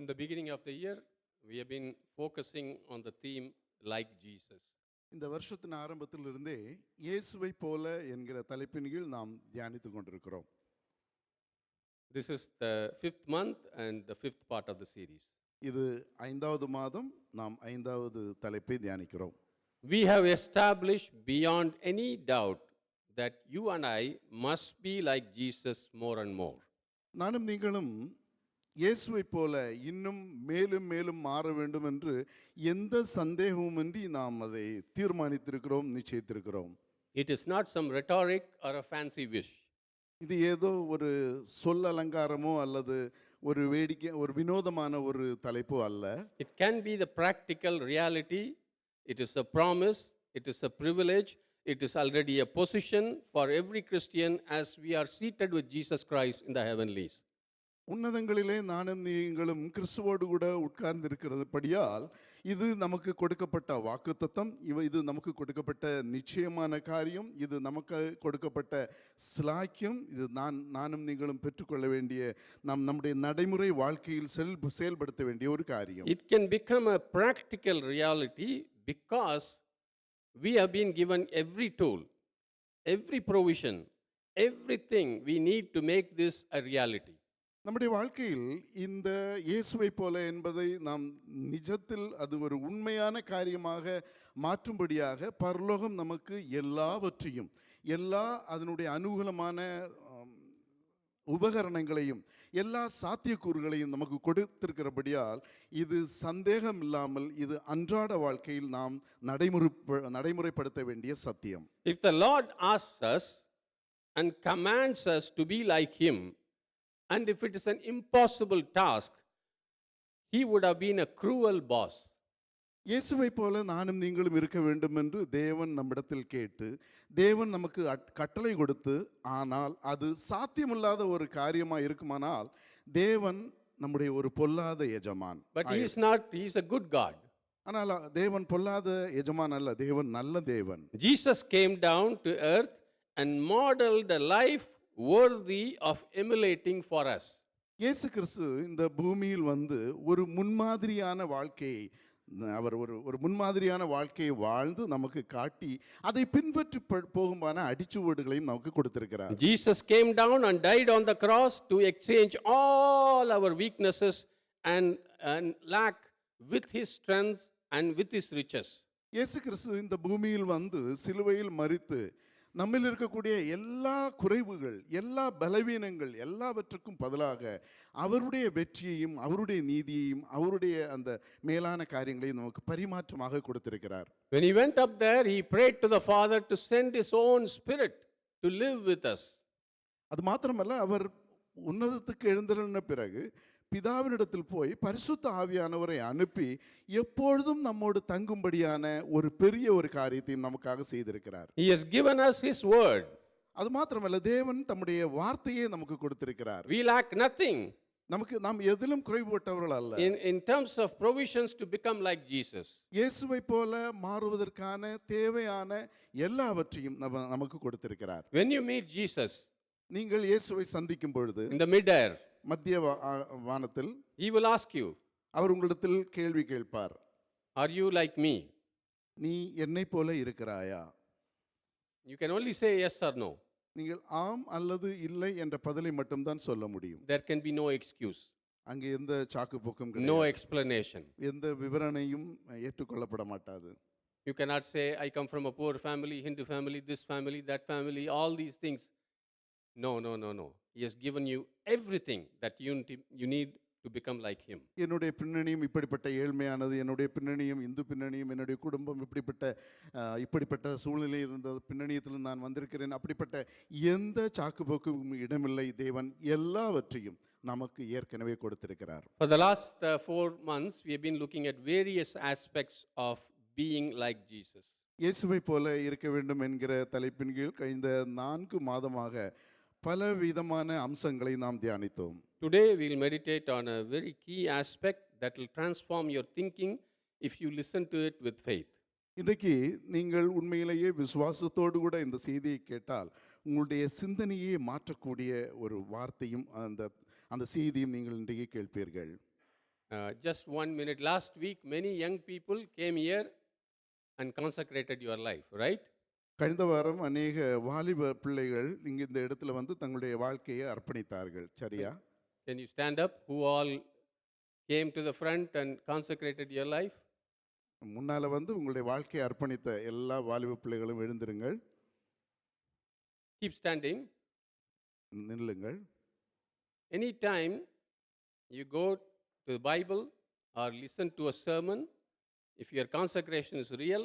From the beginning of the year, we have been focusing on the theme like Jesus. இந்த வருஷத்தின் ஆரம்பத்திலிருந்தே இயேசுவை போல என்கிற தலைப்பின் கீழ் நாம் தியானித்துக் கொண்டிருக்கிறோம். This is the fifth month and the fifth part of the series. இது 5வது மாதம், நாம் 5வது தலைப்பை தியானிக்கிறோம். We have established beyond any doubt that you and I must be like Jesus more and more. நானும் நீங்களும் இயேசுவை போல இன்னும் மேலும் மேலும் மாற வேண்டும் என்று எந்த சந்தேகமுமின்றி நாம் அதை தீர்மானித்திருக்கிறோம், நிச்சயித்திருக்கிறோம். It is not some rhetoric or a fancy wish. இது ஏதோ ஒரு சொல் அலங்காரமோ அல்லது ஒரு வேடிக்கை, ஒரு வினோதமான ஒரு தலைப்போ அல்ல. It can be the practical reality. It is a promise. It is a privilege. It is already a position for every Christian as we are seated with Jesus Christ in the heavenlies. உன்னதங்களிலே நானும் நீங்களும் கிறிஸ்துவோடு கூட உட்கார்ந்து இருக்கிறதுபடியால் இது நமக்கு கொடுக்கப்பட்ட வாக்குத்தத்தம், இது நமக்கு கொடுக்கப்பட்ட நிச்சயமான காரியம், இது நமக்கு கொடுக்கப்பட்ட சிலாக்கியம். இது நானும் நீங்களும் பெற்றுக்கொள்ள வேண்டிய, நம்முடைய நடைமுறை வாழ்க்கையில் செயல்படுத்த வேண்டிய ஒரு காரியம். It can become a practical reality because we have been given every tool, every provision, everything we need to make this a reality. நம்முடைய வாழ்க்கையில் இந்த இயேசுவை போல என்பதை நாம் நிஜத்தில் அது ஒரு உண்மையான காரியமாக மாற்றும்படியாக பரலோகம் நமக்கு எல்லாவற்றையும், எல்லா அதனுடைய அனுகூலமான உபகரணங்களையும் எல்லா சாத்தியக்கூறுகளையும் நமக்கு கொடுத்திருக்கிறபடியால் இது சந்தேகம் இல்லாமல் இது அன்றாட வாழ்க்கையில் நாம் நடைமுறைப்படுத்த வேண்டிய சத்தியம். If the Lord asks us and commands us to be like him, and if it is an impossible task, he would have been a cruel boss. இயேசுவை போல நானும் நீங்களும் இருக்க வேண்டும் என்று தேவன் நம்மிடத்தில் கேட்டு, தேவன் நமக்கு கட்டளை கொடுத்து, ஆனால் அது சாத்தியமில்லாத ஒரு காரியமாக இருக்குமானால் தேவன் நம்முடைய ஒரு பொல்லாத எஜமான். But he is not, he is a good God. ஆனால் தேவன் பொல்லாத எஜமான் அல்ல, தேவன் நல்ல தேவன். Jesus came down to earth and modeled a life worthy of emulating for us. இயேசு கிறிஸ்து இந்த பூமியில் வந்து ஒரு முன்மாதிரியான வாழ்க்கையை, அவர் ஒரு முன்மாதிரியான வாழ்க்கையை வாழ்ந்து நமக்கு காட்டி அதை பின்பற்றி போகுமான அடிச்சுவடுகளையும் நமக்கு கொடுத்திருக்கிறார். Jesus came down and died on the cross to exchange all our weaknesses and lack with his strength and with his riches. இயேசு கிறிஸ்து இந்த பூமியில் வந்து சிலுவையில் மரித்து நம்மில் இருக்கக்கூடிய எல்லா குறைவுகள், எல்லா பலவீனங்கள் எல்லாவற்றுக்கும் பதிலாக அவருடைய வெற்றியையும் அவருடைய நீதியையும் அவருடைய அந்த மேலான காரியங்களையும் நமக்கு பரிமாற்றமாக கொடுத்திருக்கிறார். When he went up there, he prayed to the Father to send his own spirit to live with us. அது மாத்திரமல்ல, அவர் உன்னதத்துக்கு எழுந்தருளின பிறகு பிதாவினிடத்தில் போய் பரிசுத்த ஆவியானவரை அனுப்பி எப்பொழுதும் நம்மோடு தங்கும்படியான ஒரு பெரிய ஒரு காரியத்தை நமக்காக செய்திருக்கிறார். He has given us his word. அது மாத்திரமல்ல, தேவன் தம்முடைய வார்த்தையை நமக்கு கொடுத்திருக்கிறார். We lack nothing. நாம் எதிலும் குறைவுபட்டவர்கள் அல்ல. In terms of provisions to become like Jesus. இயேசுவை போல மாறுவதற்கான தேவையான எல்லாவற்றையும் நமக்கு கொடுத்திருக்கிறார். When you meet Jesus, நீங்கள் இயேசுவை சந்திக்கும் பொழுது in the mid-air, மத்திய வானத்தில், he will ask you, அவர் உங்களிடத்தில் கேள்வி கேட்பார். are you like me? நீ என்னை போல இருக்கிறாயா? You can only say yes or no. நீங்கள் ஆம் அல்லது இல்லை என்ற பதிலை மட்டும்தான் சொல்ல முடியும். There can be no excuse, அங்கே எந்த சாக்கு போக்கும் no explanation. எந்த விவரணையும் ஏற்றுக்கொள்ளப்பட மாட்டாது. You cannot say, I come from a poor family, Hindu family, this family, that family, all these things. No. He has given you everything that you need to become like him. என்னுடைய பின்னணியும் இப்படிப்பட்ட ஏழ்மையானது, என்னுடைய பின்னணியும் இந்து பின்னணியும், என்னுடைய குடும்பம் இப்படிப்பட்ட சூழ்நிலையில் இருந்த பின்னணியத்தில் நான் வந்திருக்கிறேன். அப்படிப்பட்ட எந்த சாக்குப்போக்கும் இடமில்லை. தேவன் எல்லாவற்றையும் நமக்கு ஏற்கனவே கொடுத்திருக்கிறார். For the last 4 months, we have been looking at various aspects of being like Jesus. இயேசுவை போல இருக்க வேண்டும் என்கிற தலைப்பின் கீழ் கழிந்த 4 மாதமாக பல விதமான அம்சங்களை நாம் தியானித்தோம். Today we will meditate on a very key aspect that will transform your thinking if you listen to it with faith. இன்றைக்கு நீங்கள் உண்மையிலேயே விசுவாசத்தோடு கூட இந்த செய்தியை கேட்டால் உங்களுடைய சிந்தனையை மாற்றக்கூடிய ஒரு வார்த்தையும் அந்த செய்தியும் நீங்கள் இன்றைக்கு கேட்பீர்கள். Just 1 minute. Last week, many young people came here and consecrated your life, right? கடந்த வாரம் அநேக வாலிப பிள்ளைகள் இங்க இந்த இடத்துல வந்து தங்களுடைய வாழ்க்கையை அர்ப்பணித்தார்கள். சரியா? Can you stand up? Who all came to the front and consecrated your life? முன்னால வந்து உங்களுடைய வாழ்க்கையை அர்ப்பணித்த எல்லா வாலிப பிள்ளைகளும் எழுந்திருங்கள், Keep standing. நில்லுங்கள். Anytime you go to the Bible or listen to a sermon, if your consecration is real,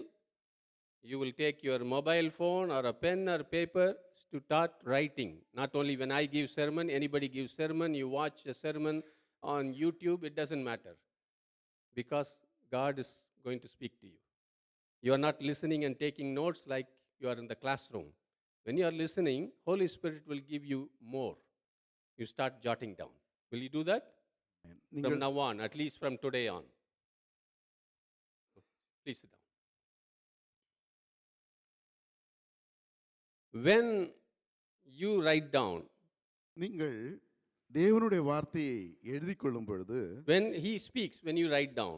you will take your mobile phone or a pen or paper to start writing. Not only when I give sermon, anybody gives sermon, you watch a sermon on YouTube, it doesn't matter. Because God is going to speak to you. You are not listening and taking notes like you are in the classroom. When you are listening, Holy Spirit will give you more. You start jotting down. Will you do that? From நீங்கள் now on, at least from today on. Please sit down. When you write down, நீங்கள் தேவனுடைய வார்த்தையை எழுதிக் கொள்ளும் பொழுது, when He speaks, when you write down,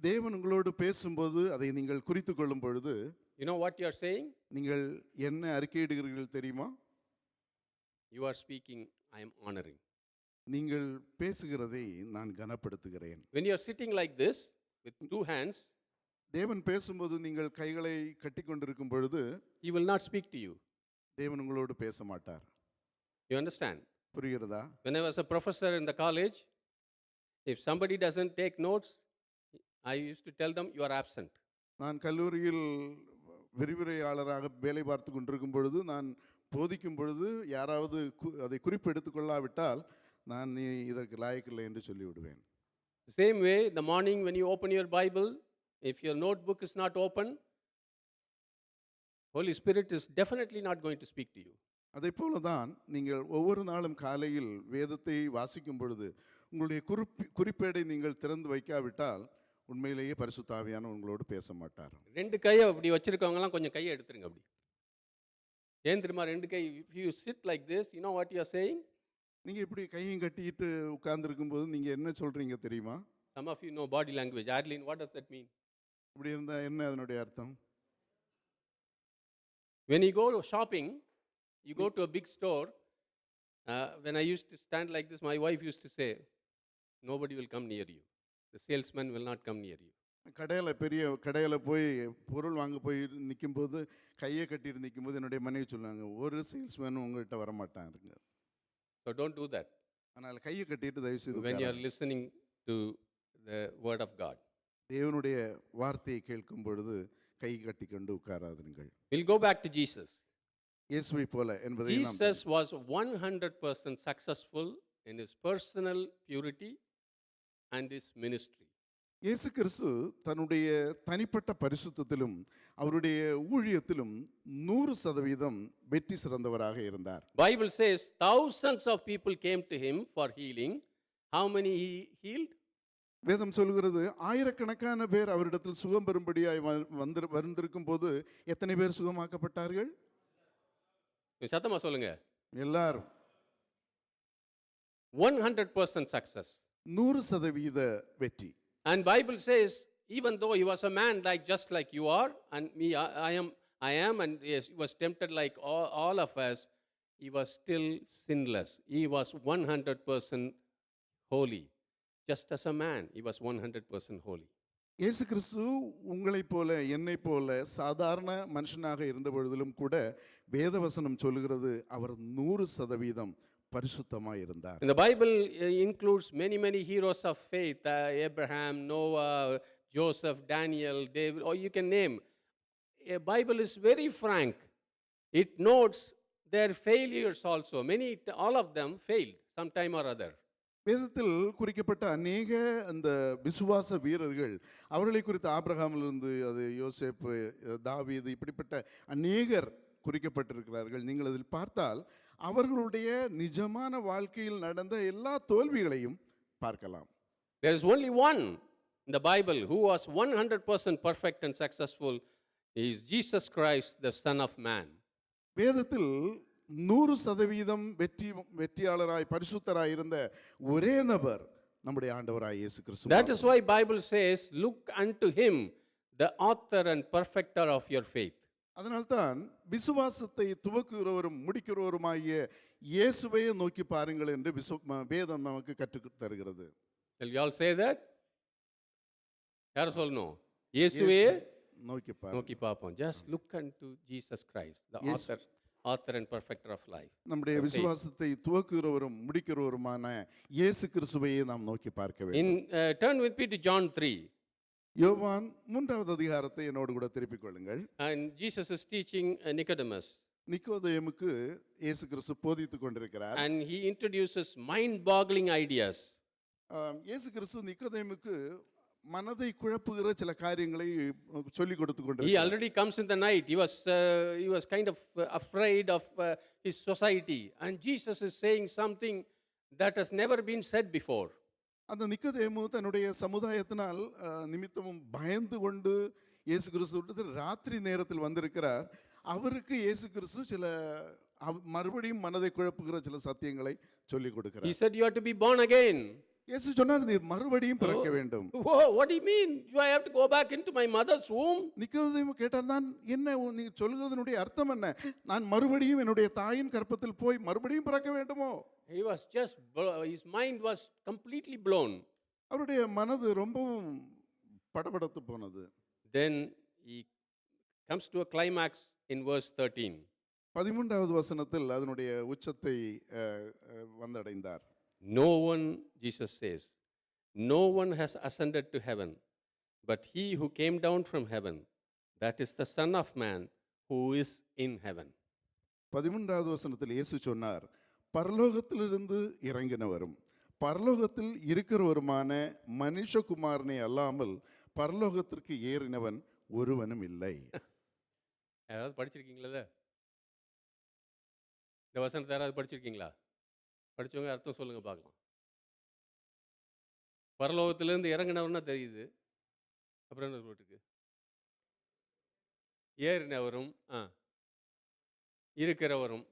தேவன் உங்களோடு பேசும்போது அதை நீங்கள் குறித்துக் கொள்ளும் பொழுது, you know what you are saying? நீங்கள் என்ன அறிக்கையிடுகிறீர்கள் தெரியுமா? You are speaking, I am honoring. நீங்கள் பேசுகிறதை நான் கனப்படுத்துகிறேன். When you are sitting like this with two hands, தேவன் பேசும்போது நீங்கள் கைகளை கட்டிக்கொண்டிருக்கும் பொழுது He will not speak to you. தேவன் உங்களோடு பேச மாட்டார். You understand? புரிகிறதா? When I was a professor in the college, if somebody doesn't take notes, I used to tell them, you are absent. நான் கல்லூரியில் விரிவுரையாளராக வேலை பார்த்து கொண்டிருக்கும் பொழுது, நான் போதிக்கும் பொழுது யாராவது அதை குறிப்பு எடுத்துக்கொள்ளாவிட்டால் நான் நீ இதற்கு லாயக்கில்லை என்று சொல்லிவிடுவேன். The same way, the morning when you open your Bible, if your notebook is not open, Holy Spirit is definitely not going to speak to you. அதை போல தான் நீங்கள் ஒவ்வொரு நாளும் காலையில் வேதத்தை வாசிக்கும் பொழுது உங்களுடைய குறிப்பேடை நீங்கள் திறந்து வைக்காவிட்டால் உண்மையிலேயே பரிசுத்த ஆவியானவர் உங்களோடு பேச மாட்டார். ரெண்டு கையை அப்படி வச்சிருக்கவங்கலாம் கொஞ்சம் கையை எடுத்துருங்க அப்படி. ஏன் தெரியுமா ரெண்டு கை? If you sit like this, you know what you are saying? நீங்க இப்படி கையும் கட்டிட்டு உட்கார்ந்திருக்கும் போது நீங்க என்ன சொல்றீங்க தெரியுமா? Some of you know body language. Adeline, what does that mean? இப்படி இருந்தா என்ன அதனுடைய அர்த்தம்? When you go shopping, you go to a big store. When I used to stand like this, my wife used to say, nobody will come near you. The salesman will not come near you. பெரிய கடையில் போய் பொருள் வாங்க போய் நிற்கும்போது கையை கட்டிட்டு நிற்கும்போது என்னுடைய மனைவி சொல்லுவாங்க, ஒரு சேல்ஸ்மேனும் உங்கள்கிட்ட வரமாட்டாங்க. So don't do that. அதனால் கையை கட்டிட்டு தயவு செய்து when you are listening to the word of God. தேவனுடைய வார்த்தையை கேட்கும் பொழுது கை கட்டி கொண்டு உட்காராதீர்கள். We'll go back to Jesus. இயேசுவை போல என்பதை Jesus was 100% successful in his personal purity and his ministry. இயேசு கிறிஸ்து தன்னுடைய தனிப்பட்ட பரிசுத்தத்திலும் அவருடைய ஊழியத்திலும் 100% வெற்றி சிறந்தவராக இருந்தார். Bible says thousands of people came to him for healing. How many he healed? வேதம் சொல்கிறது ஆயிரக்கணக்கான பேர் அவரிடத்தில் சுகம் பெறும்படியாய் வந்திருக்கும் போது எத்தனை பேர் சுகமாக்கப்பட்டார்கள்? சத்தமா சொல்லுங்க. எல்லாரும். 100% success. 100% வெற்றி. And Bible says, even though he was a man just like you are, and me, I am, and yes, he was tempted like all of us, he was still sinless. He was 100% holy. Just as a man, he was 100% holy. இயேசு கிறிஸ்து உங்களைப் போல என்னை போல சாதாரண மனுஷனாக இருந்த பொழுதிலும் கூட வேதவசனம் சொல்கிறது அவர் 100% பரிசுத்தமாக இருந்தார். And the Bible includes many heroes of faith, Abraham, Noah, Joseph, Daniel, David, or you can name. The Bible is very frank. It notes their failures also. All of them failed sometime or other. வேதத்தில் குறிக்கப்பட்ட அநேக அந்த விசுவாச வீரர்கள், அவர்களை குறித்து ஆபிரகாமிலிருந்து அது யோசேப்பு, தாவீது, இப்படிப்பட்ட அநேகர் குறிக்கப்பட்டிருக்கிறார்கள். நீங்கள் அதில் பார்த்தால் அவர்களுடைய நிஜமான வாழ்க்கையில் நடந்த எல்லா தோல்விகளையும் பார்க்கலாம். There is only one in the Bible who was 100% perfect and successful. He is Jesus Christ, the Son of Man. வேதத்தில் 100% வெற்றியாளராய் பரிசுத்தராய் இருந்த ஒரே நபர் நம்முடைய ஆண்டவராய் இயேசு That is Kristu. why Bible says, look unto him, the author and perfecter of your faith. அதனால்தான் விசுவாசத்தை துவக்குகிறவரும் முடிக்கிறவருமாகிய இயேசுவையே நோக்கி பாருங்கள் என்று வேதம் நமக்கு கற்றுத் தருகிறது. Shall we all say that? யார் சொல்லணும்? இயேசுவையே நோக்கி பாருங்கள். நோக்கி பார்ப்போம். Just look unto Jesus Christ, the author and perfecter of life. நம்முடைய விசுவாசத்தை துவக்குகிறவரும் முடிக்கிறவருமான இயேசு கிறிஸ்துவையே நாம் நோக்கி பார்க்க வேண்டும். Turn with me to John 3. யோவான் 3வது அதிகாரத்தை என்னோடு கூட திருப்பிக் கொள்ளுங்கள். And Jesus is teaching Nicodemus. நிக்கோதேமுக்கு இயேசு கிறிஸ்து போதித்துக் கொண்டிருக்கிறார். And he introduces mind-boggling ideas. இயேசு கிறிஸ்து நிக்கோதேமுக்கு மனதை குழப்புகிற சில காரியங்களை சொல்லிக் கொடுத்து He கொண்டிருக்கிறார். already comes in the night. He was kind of afraid of his society. And Jesus is saying something that has never been said before. அந்த நிக்கோதேமு தன்னுடைய சமுதாயத்தினால் நிமித்தமும் பயந்து கொண்டு இயேசு கிறிஸ்து ராத்திரி நேரத்தில் வந்திருக்கிறார். அவருக்கு இயேசு கிறிஸ்து சில மறுபடியும் மனதை குழப்புகிற சில சத்தியங்களை சொல்லிக் He கொடுக்கிறார். said, you have to be born again. இயேசு சொன்னார், நீர் மறுபடியும் பிறக்க வேண்டும். Oh, what do you mean? Do I have to go back into my mother's womb? நிக்கோதேமு கேட்டார், நான் என்ன நீ சொல்கிறதனுடைய அர்த்தம் என்ன? நான் மறுபடியும் என்னுடைய தாயின் கர்ப்பத்தில் போய் மறுபடியும் பிறக்க வேண்டுமோ? He was just, his mind was completely blown. அவருடைய மனது ரொம்பவும் படபடத்து போனது. Then he comes to a climax in verse 13. 13வது வசனத்தில் அதனுடைய உச்சத்தை வந்தடைந்தார். No one, Jesus says, no one has ascended to heaven, but he who came down from heaven, that is the Son of Man who is in heaven. 13வது வசனத்தில் இயேசு சொன்னார், பரலோகத்திலிருந்து இறங்கினவரும் பரலோகத்தில் இருக்கிறவருமான மனுஷகுமாரனை அல்லாமல் பரலோகத்திற்கு ஏறினவன் ஒருவனும் இல்லை. யாராவது படிச்சிருக்கீங்களா? இந்த வசனத்தை யாராவது படிச்சிருக்கீங்களா? படித்தவங்க அர்த்தம் சொல்லுங்க பார்க்கலாம். பரலோகத்திலேருந்து இறங்கினவர்னா தெரியுது. அப்புறம் என்ன சொல்லிட்டுருக்கு? ஏறினவரும் இருக்கிறவரும்.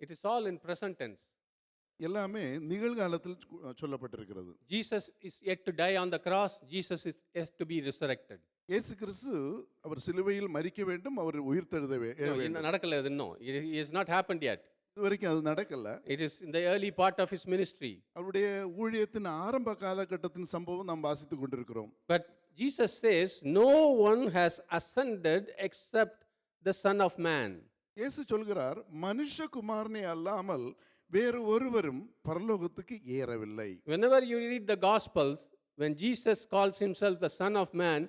It is all in present tense. எல்லாமே நிகழ்காலத்தில் சொல்லப்பட்டிருக்கிறது. Jesus is yet to die on the cross. Jesus is yet to be resurrected. இயேசு கிறிஸ்து அவர் சிலுவையில் மரிக்க வேண்டும், அவர் உயிர்த்தெழுத வேண்டும். நடக்கல அது இன்னும். It has not happened yet. இதுவரைக்கும் அது நடக்கல. It is in the early part of his ministry. அவருடைய ஊழியத்தின் ஆரம்ப காலகட்டத்தின் சம்பவம் நாம் வாசித்துக் கொண்டிருக்கிறோம். But Jesus says no one has ascended except the Son of Man. இயேசு சொல்கிறார், மனுஷகுமாரனை அல்லாமல் வேறு ஒருவரும் பரலோகத்துக்கு ஏறவில்லை. Whenever you read the Gospels, when Jesus calls himself the Son of Man,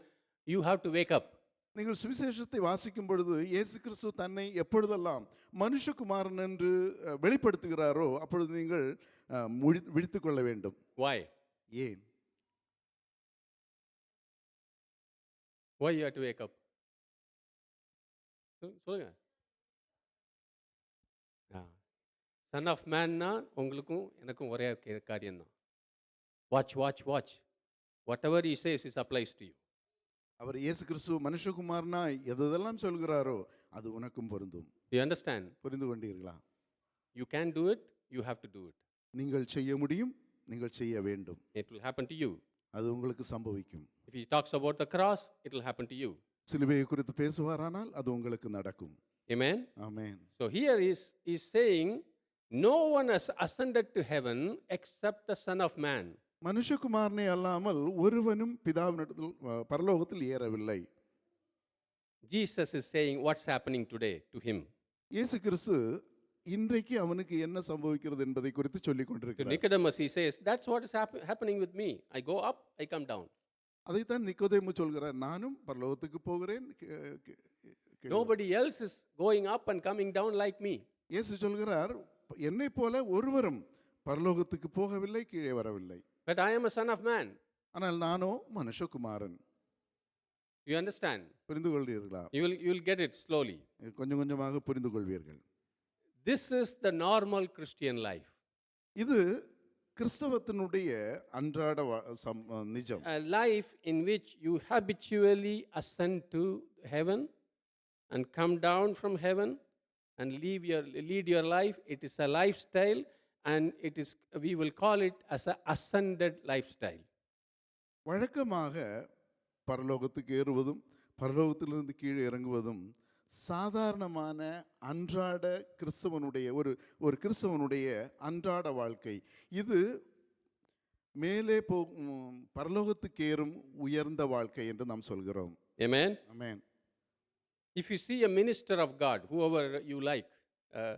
you have to wake up. நீங்கள் சுவிசேஷத்தை வாசிக்கும் பொழுது இயேசு கிறிஸ்து தன்னை எப்பொழுதெல்லாம் மனுஷகுமாரன் என்று வெளிப்படுத்துகிறாரோ அப்பொழுது நீங்கள் விழித்துக் கொள்ள வேண்டும். Why? ஏன்? Why you have to wake up? சொல்லுங்க. சன் ஆஃப் மேன்னா உங்களுக்கும் எனக்கும் ஒரே காரியம்தான். Watch watch watch. What ever he says is applies to you. அவர் இயேசு கிறிஸ்து மனுஷகுமாரனா எதெல்லாம் சொல்கிறாரோ அது உனக்கும் பொருந்தும். You understand? புரிந்து கொண்டீர்களா? You can do it, you have to do it. நீங்கள் செய்ய முடியும், நீங்கள் செய்ய வேண்டும். It will happen to you. அது உங்களுக்கு சம்பவிக்கும். If he talks about the cross, it will happen to you. சிலுவையை குறித்து பேசுவாரானால் அது உங்களுக்கு நடக்கும். Amen? Amen. So here is saying, no one has ascended to heaven except the Son of Man. மனுஷகுமாரனை அல்லாமல் ஒருவனும் பிதாவினிடத்தில் பரலோகத்தில் ஏறவில்லை. Jesus is saying what's happening today to him. இயேசு கிறிஸ்து இன்றைக்கு அவனுக்கு என்ன சம்பவிக்கிறது என்பதை குறித்து சொல்லிக் To கொண்டிருக்கிறார். Nicodemus he says, that's what is happening with me. I go up, I come down. அதைத்தான் நிக்கோதேமு சொல்கிறார், நானும் பரலோகத்துக்கு போகிறேன். Nobody else is going up and coming down like me. இயேசு சொல்கிறார், என்னை போல ஒருவரும் பரலோகத்துக்கு போகவில்லை, கீழே வரவில்லை. But I am a son of man. ஆனால் நானோ மனுஷகுமாரன். You understand? புரிந்து கொள்வீர்களா? You will get it slowly. கொஞ்சம் கொஞ்சமாக புரிந்து கொள்வீர்கள். This is the normal Christian life. இது கிறிஸ்தவத்தினுடைய அன்றாட நிஜம். A life in which you habitually ascend to heaven and come down from heaven and lead your life. It is a lifestyle and it is, we will call it as a ascended lifestyle. வழக்கமாக பரலோகத்துக்கு ஏறுவதும் பரலோகத்திலிருந்து கீழே இறங்குவதும் சாதாரணமான அன்றாட கிறிஸ்தவனுடைய ஒரு கிறிஸ்தவனுடைய அன்றாட வாழ்க்கை. இது மேலே போகும் பரலோகத்துக்கு ஏறும் உயர்ந்த வாழ்க்கை என்று நாம் சொல்கிறோம். Amen. Amen. If you see a minister of God, whoever you like, uh,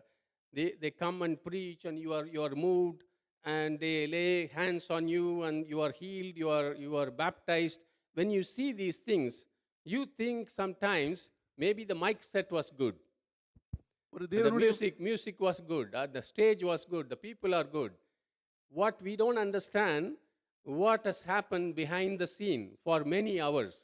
they come and preach and you are moved and they lay hands on you and you are healed, you are baptized. When you see these things, you think sometimes maybe the mic set was good, ஒரு the தேவனுடைய music was good, the stage was good, the people are good. What we don't understand, what has happened behind the scene for many hours.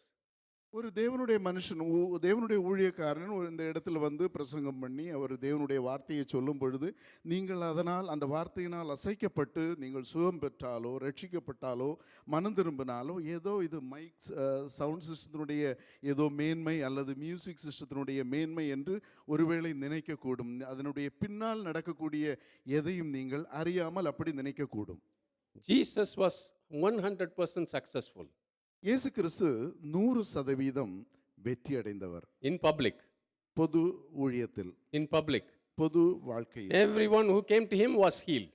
ஒரு தேவனுடைய மனுஷன் தேவனுடைய ஊழியக்காரன் இந்த இடத்துல வந்து பிரசங்கம் பண்ணி அவர் தேவனுடைய வார்த்தையை சொல்லும் பொழுது நீங்கள் அதனால் அந்த வார்த்தையினால் அசைக்கப்பட்டு நீங்கள் சுகம் பெற்றாலோ ரட்சிக்கப்பட்டாலோ மனம் திரும்பினாலோ ஏதோ இது மைக் சவுண்ட் சிஸ்டத்தினுடைய ஏதோ மேன்மை அல்லது மியூசிக் சிஸ்டத்தினுடைய மேன்மை என்று ஒருவேளை நினைக்கக்கூடும். அதனுடைய பின்னால் நடக்கக்கூடிய எதையும் நீங்கள் அறியாமல் அப்படி நினைக்கக்கூடும். Jesus was 100% successful இயேசு கிறிஸ்து 100% வெற்றி அடைந்தவர். in public. பொது ஊழியத்தில், In public. பொது வாழ்க்கையில் Everyone who came to him was healed.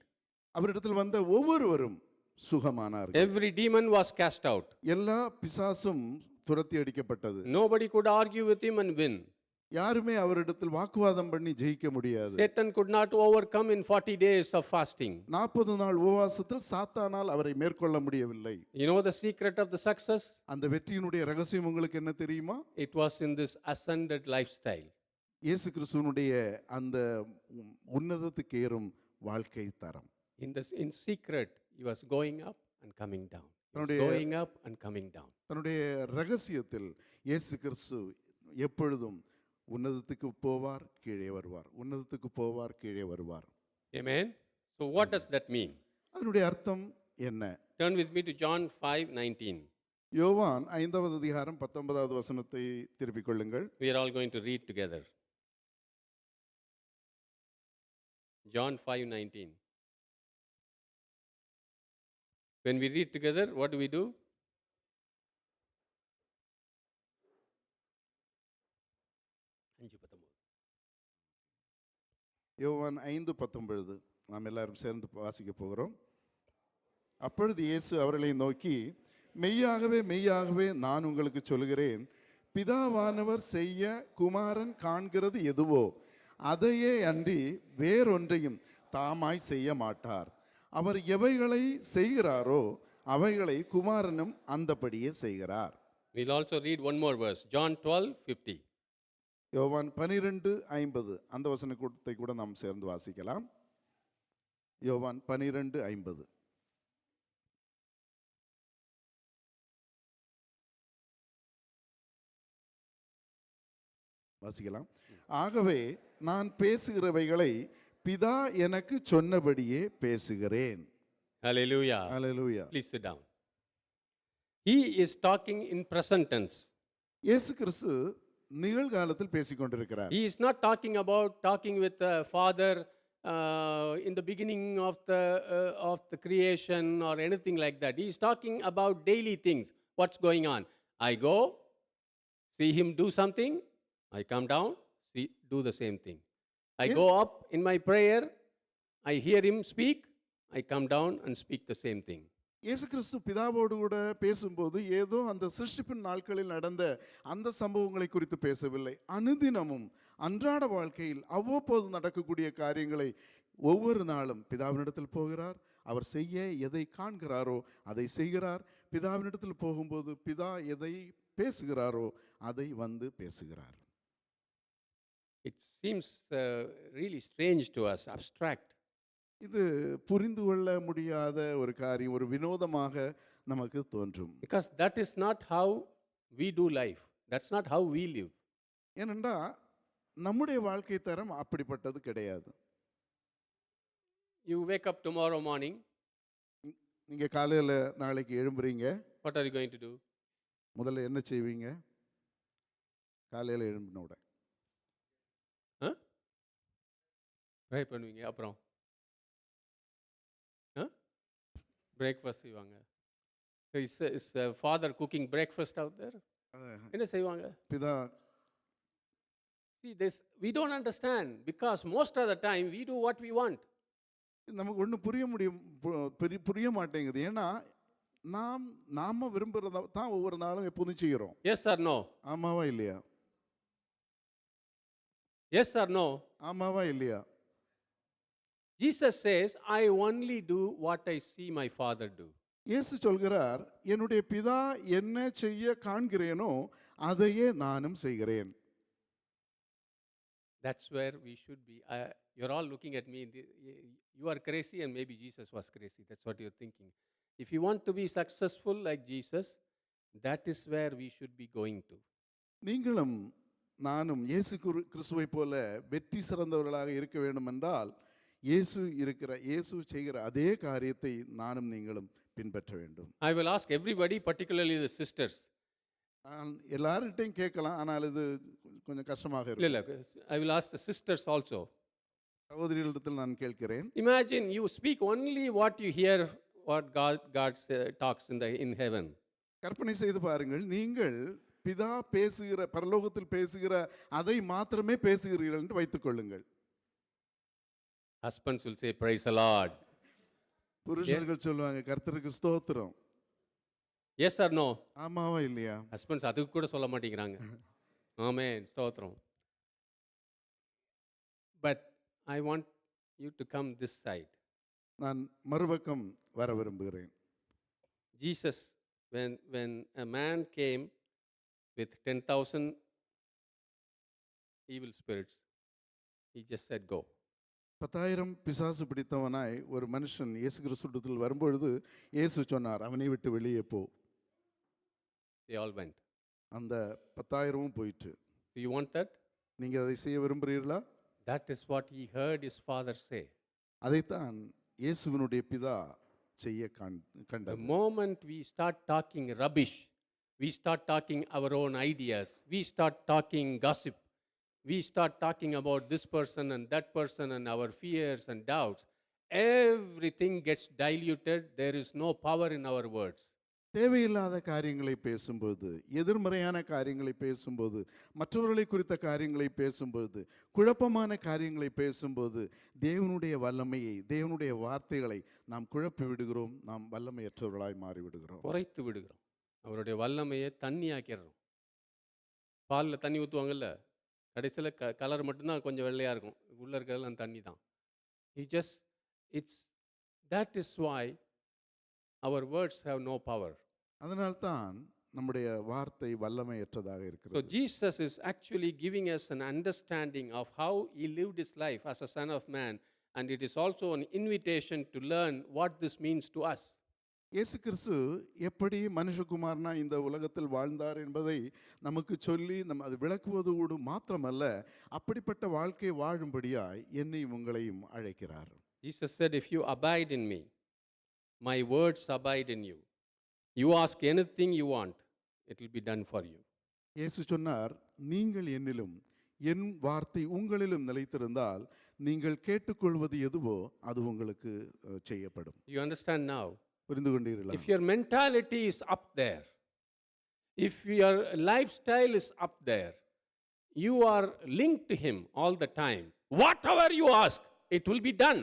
அவரிடத்தில் வந்த ஒவ்வொருவரும் சுகமானார்கள். Every demon was cast out. எல்லா பிசாசும் துரத்தி அடிக்கப்பட்டது. Nobody could argue with him and win. யாருமே அவரிடத்தில் வாக்குவாதம் பண்ணி ஜெயிக்க முடியாது. Satan could not overcome in 40 days of fasting. 40 நாள் உபவாசத்தில் சாத்தானால் அவரை மேற்கொள்ள முடியவில்லை. You know the secret of the success? அந்த வெற்றியினுடைய ரகசியம் உங்களுக்கு என்ன தெரியுமா? It was in this ascended lifestyle. இயேசு கிறிஸ்துவினுடைய அந்த உன்னதத்துக்கு ஏறும் வாழ்க்கை தரம். In secret, he was going up and coming down. He was தன்னுடைய- going up and coming down. தன்னுடைய ரகசியத்தில் இயேசு கிறிஸ்து எப்பொழுதும் உன்னதத்துக்கு போவார் கீழே வருவார், உன்னதத்துக்கு போவார் கீழே வருவார். Amen. So what does that mean? அதனுடைய அர்த்தம் என்ன? Turn with me to John 5:19. யோவான் 5வது அதிகாரம் 19வது வசனத்தை திருப்பிக் கொள்ளுங்கள். We are all going to read together. John 5:19. When we read together, what do we do? யோவான் 5:19 நாம் எல்லாரும் சேர்ந்து வாசிக்க போகிறோம். அப்பொழுது இயேசு அவர்களை நோக்கி, மெய்யாகவே மெய்யாகவே நான் உங்களுக்கு சொல்கிறேன், பிதாவானவர் செய்ய குமாரன் காண்கிறது எதுவோ அதையே அன்றி வேறொன்றையும் தாமாய் செய்ய மாட்டார். அவர் எவைகளை செய்கிறாரோ அவைகளை குமாரனும் அந்தபடியே செய்கிறார். We'll also read one more verse. John 12:50. யோவான் 12:50 அந்த வசனத்தை கூட நாம் சேர்ந்து வாசிக்கலாம். யோவான் 12:50. வாசிக்கலாம். ஆகவே நான் பேசுகிறவைகளை பிதா எனக்கு சொன்னபடியே பேசுகிறேன். Hallelujah. Hallelujah. Please sit down. He is talking in present tense. இயேசு கிறிஸ்து நிகழ்காலத்தில் பேசிக்கொண்டிருக்கிறார். He is not talking with the Father in the beginning of the creation or anything like that. He is talking about daily things. What's going on? I go, see him do something. I come down, do the same thing. I go up in my prayer. I hear him speak. I come down and speak the same thing. இயேசு கிறிஸ்து பிதாவோடு கூட பேசும்போது ஏதோ அந்த சிருஷ்டிப்பின் நாட்களில் நடந்த அந்த சம்பவங்களை குறித்து பேசவில்லை. அனுதினமும் அன்றாட வாழ்க்கையில் அவ்வப்போது நடக்கக்கூடிய காரியங்களை ஒவ்வொரு நாளும் பிதாவினிடத்தில் போகிறார். அவர் செய்ய எதை காண்கிறாரோ அதை செய்கிறார். பிதாவினிடத்தில் போகும்போது பிதா எதை பேசுகிறாரோ அதை வந்து பேசுகிறார். It seems really strange to us, abstract. இது புரிந்து கொள்ள முடியாத ஒரு காரியம், ஒரு வினோதமாக நமக்கு தோன்றும். Because that is not how we do life. That's not how we live. ஏனென்றால் நம்முடைய வாழ்க்கை தரம் அப்படிப்பட்டது கிடையாது. You wake up tomorrow morning. நீங்கள் காலையில் நாளைக்கு எழும்புறீங்க. What are you going to do? முதல்ல என்ன செய்வீங்க? காலையில் எழும்பினோட Pray பண்ணுவீங்க. அப்புறம் breakfast செய்வாங்க. Is father cooking breakfast out there? என்ன செய்வாங்க? பிதா See this, we don't understand because most of the time we do what we want. நமக்கு ஒன்றும் புரிய மாட்டேங்குது. ஏன்னா நாம விரும்புறத தான் ஒவ்வொரு நாளும் எப்போதும் செய்கிறோம். Yes or no? ஆமாவா இல்லையா? Yes or no? ஆமாவா இல்லையா? Jesus says, I only do what I see my father do. இயேசு சொல்கிறார், என்னுடைய பிதா என்ன செய்ய காண்கிறேனோ அதையே நானும் செய்கிறேன். That's where we should be. You're all looking at me. You are crazy and maybe Jesus was crazy. That's what you're thinking. If you want to be successful like Jesus, that is where we should be going to. நீங்களும் நானும் இயேசு கிறிஸ்துவை போல வெற்றி சிறந்தவர்களாக இருக்க வேண்டும் என்றால் இயேசு செய்கிற அதே காரியத்தை நானும் நீங்களும் பின்பற்ற வேண்டும். I will ask everybody, particularly the sisters. எல்லார்கிட்டையும் கேட்கலாம், ஆனால் இது கொஞ்சம் கஷ்டமாக இருக்கும். இல்ல, I will ask the sisters also. சகோதரிகளிடத்தில் நான் கேட்கிறேன். Imagine you speak only what you hear, what God talks in heaven. கற்பனை செய்து பாருங்கள், நீங்கள் பிதா பேசுகிற, பரலோகத்தில் பேசுகிற அதை மாத்திரமே பேசுகிறீர்கள் என்று வைத்துக் கொள்ளுங்கள். Husbands will say, praise the Lord. புருஷர்கள் சொல்லுவாங்க, கர்த்தருக்கு ஸ்தோத்திரம். Yes or no? ஆமாவா இல்லையா? Husbands அதுக்கு கூட சொல்ல மாட்டேங்கிறாங்க. ஆமென், ஸ்தோத்திரம். But I want you to come this side. நான் மறுபக்கம் வர விரும்புகிறேன். Jesus, when a man came with 10,000 evil spirits, he just said, go. 10,000 பிசாசு பிடித்தவனாய் ஒரு மனுஷன் இயேசு கிறிஸ்துவிடத்தில் வரும்பொழுது இயேசு சொன்னார், அவனை விட்டு வெளியே போ. They all went. அந்த 10,000 போயிற்று. Do you want that? நீங்க அதை செய்ய விரும்புகிறீர்களா? That is what he heard his father say. அதைத்தான் இயேசுவினுடைய பிதா செய்ய The கண்டார். moment we start talking rubbish, we start talking our own ideas, we start talking gossip, we start talking about this person and that person and our fears and doubts, everything gets diluted. There is no power in our words. தேவையில்லாத காரியங்களை பேசும்போது, எதிர்மறையான காரியங்களை பேசும்போது, மற்றவர்களை குறித்த காரியங்களை பேசும்போது, குழப்பமான காரியங்களை பேசும்போது தேவனுடைய வல்லமையை, தேவனுடைய வார்த்தைகளை நாம் குழப்பி விடுகிறோம். நாம் வல்லமையற்றவர்களாய் மாறிவிடுகிறோம். குறைத்து விடுகிறோம். அவருடைய வல்லமையை தண்ணி ஆக்கிடுறோம். பாலில் தண்ணி ஊற்றுவாங்கல்ல, கடைசியில் கலர் மட்டும்தான் கொஞ்சம் வெள்ளையாக இருக்கும், உள்ளே இருக்கிறதெல்லாம் தண்ணி தான். That is why our words have no power. அதனால்தான் நம்முடைய வார்த்தை வல்லமையற்றதாக So இருக்கிறது. Jesus is actually giving us an understanding of how he lived his life as a son of man, and it is also an invitation to learn what this means to us. இயேசு கிறிஸ்து எப்படி மனுஷகுமாரனா இந்த உலகத்தில் வாழ்ந்தார் என்பதை நமக்கு சொல்லி அது விளக்குவதோடு மாத்திரமல்ல, அப்படிப்பட்ட வாழ்க்கை வாழும்படியாய் என்னையும் உங்களையும் அழைக்கிறார். Jesus said, if you abide in me, my words abide in you. You ask anything you want, it will be done for you. இயேசு சொன்னார், நீங்கள் என்னிலும் என் வார்த்தை உங்களிலும் நிலைத்திருந்தால் நீங்கள் கேட்டுக்கொள்வது எதுவோ அது உங்களுக்கு செய்யப்படும். You understand now? புரிந்து கொண்டீர்களா? If your mentality is up there, if your lifestyle is up there, you are linked to him all the time. Whatever you ask, it will be done.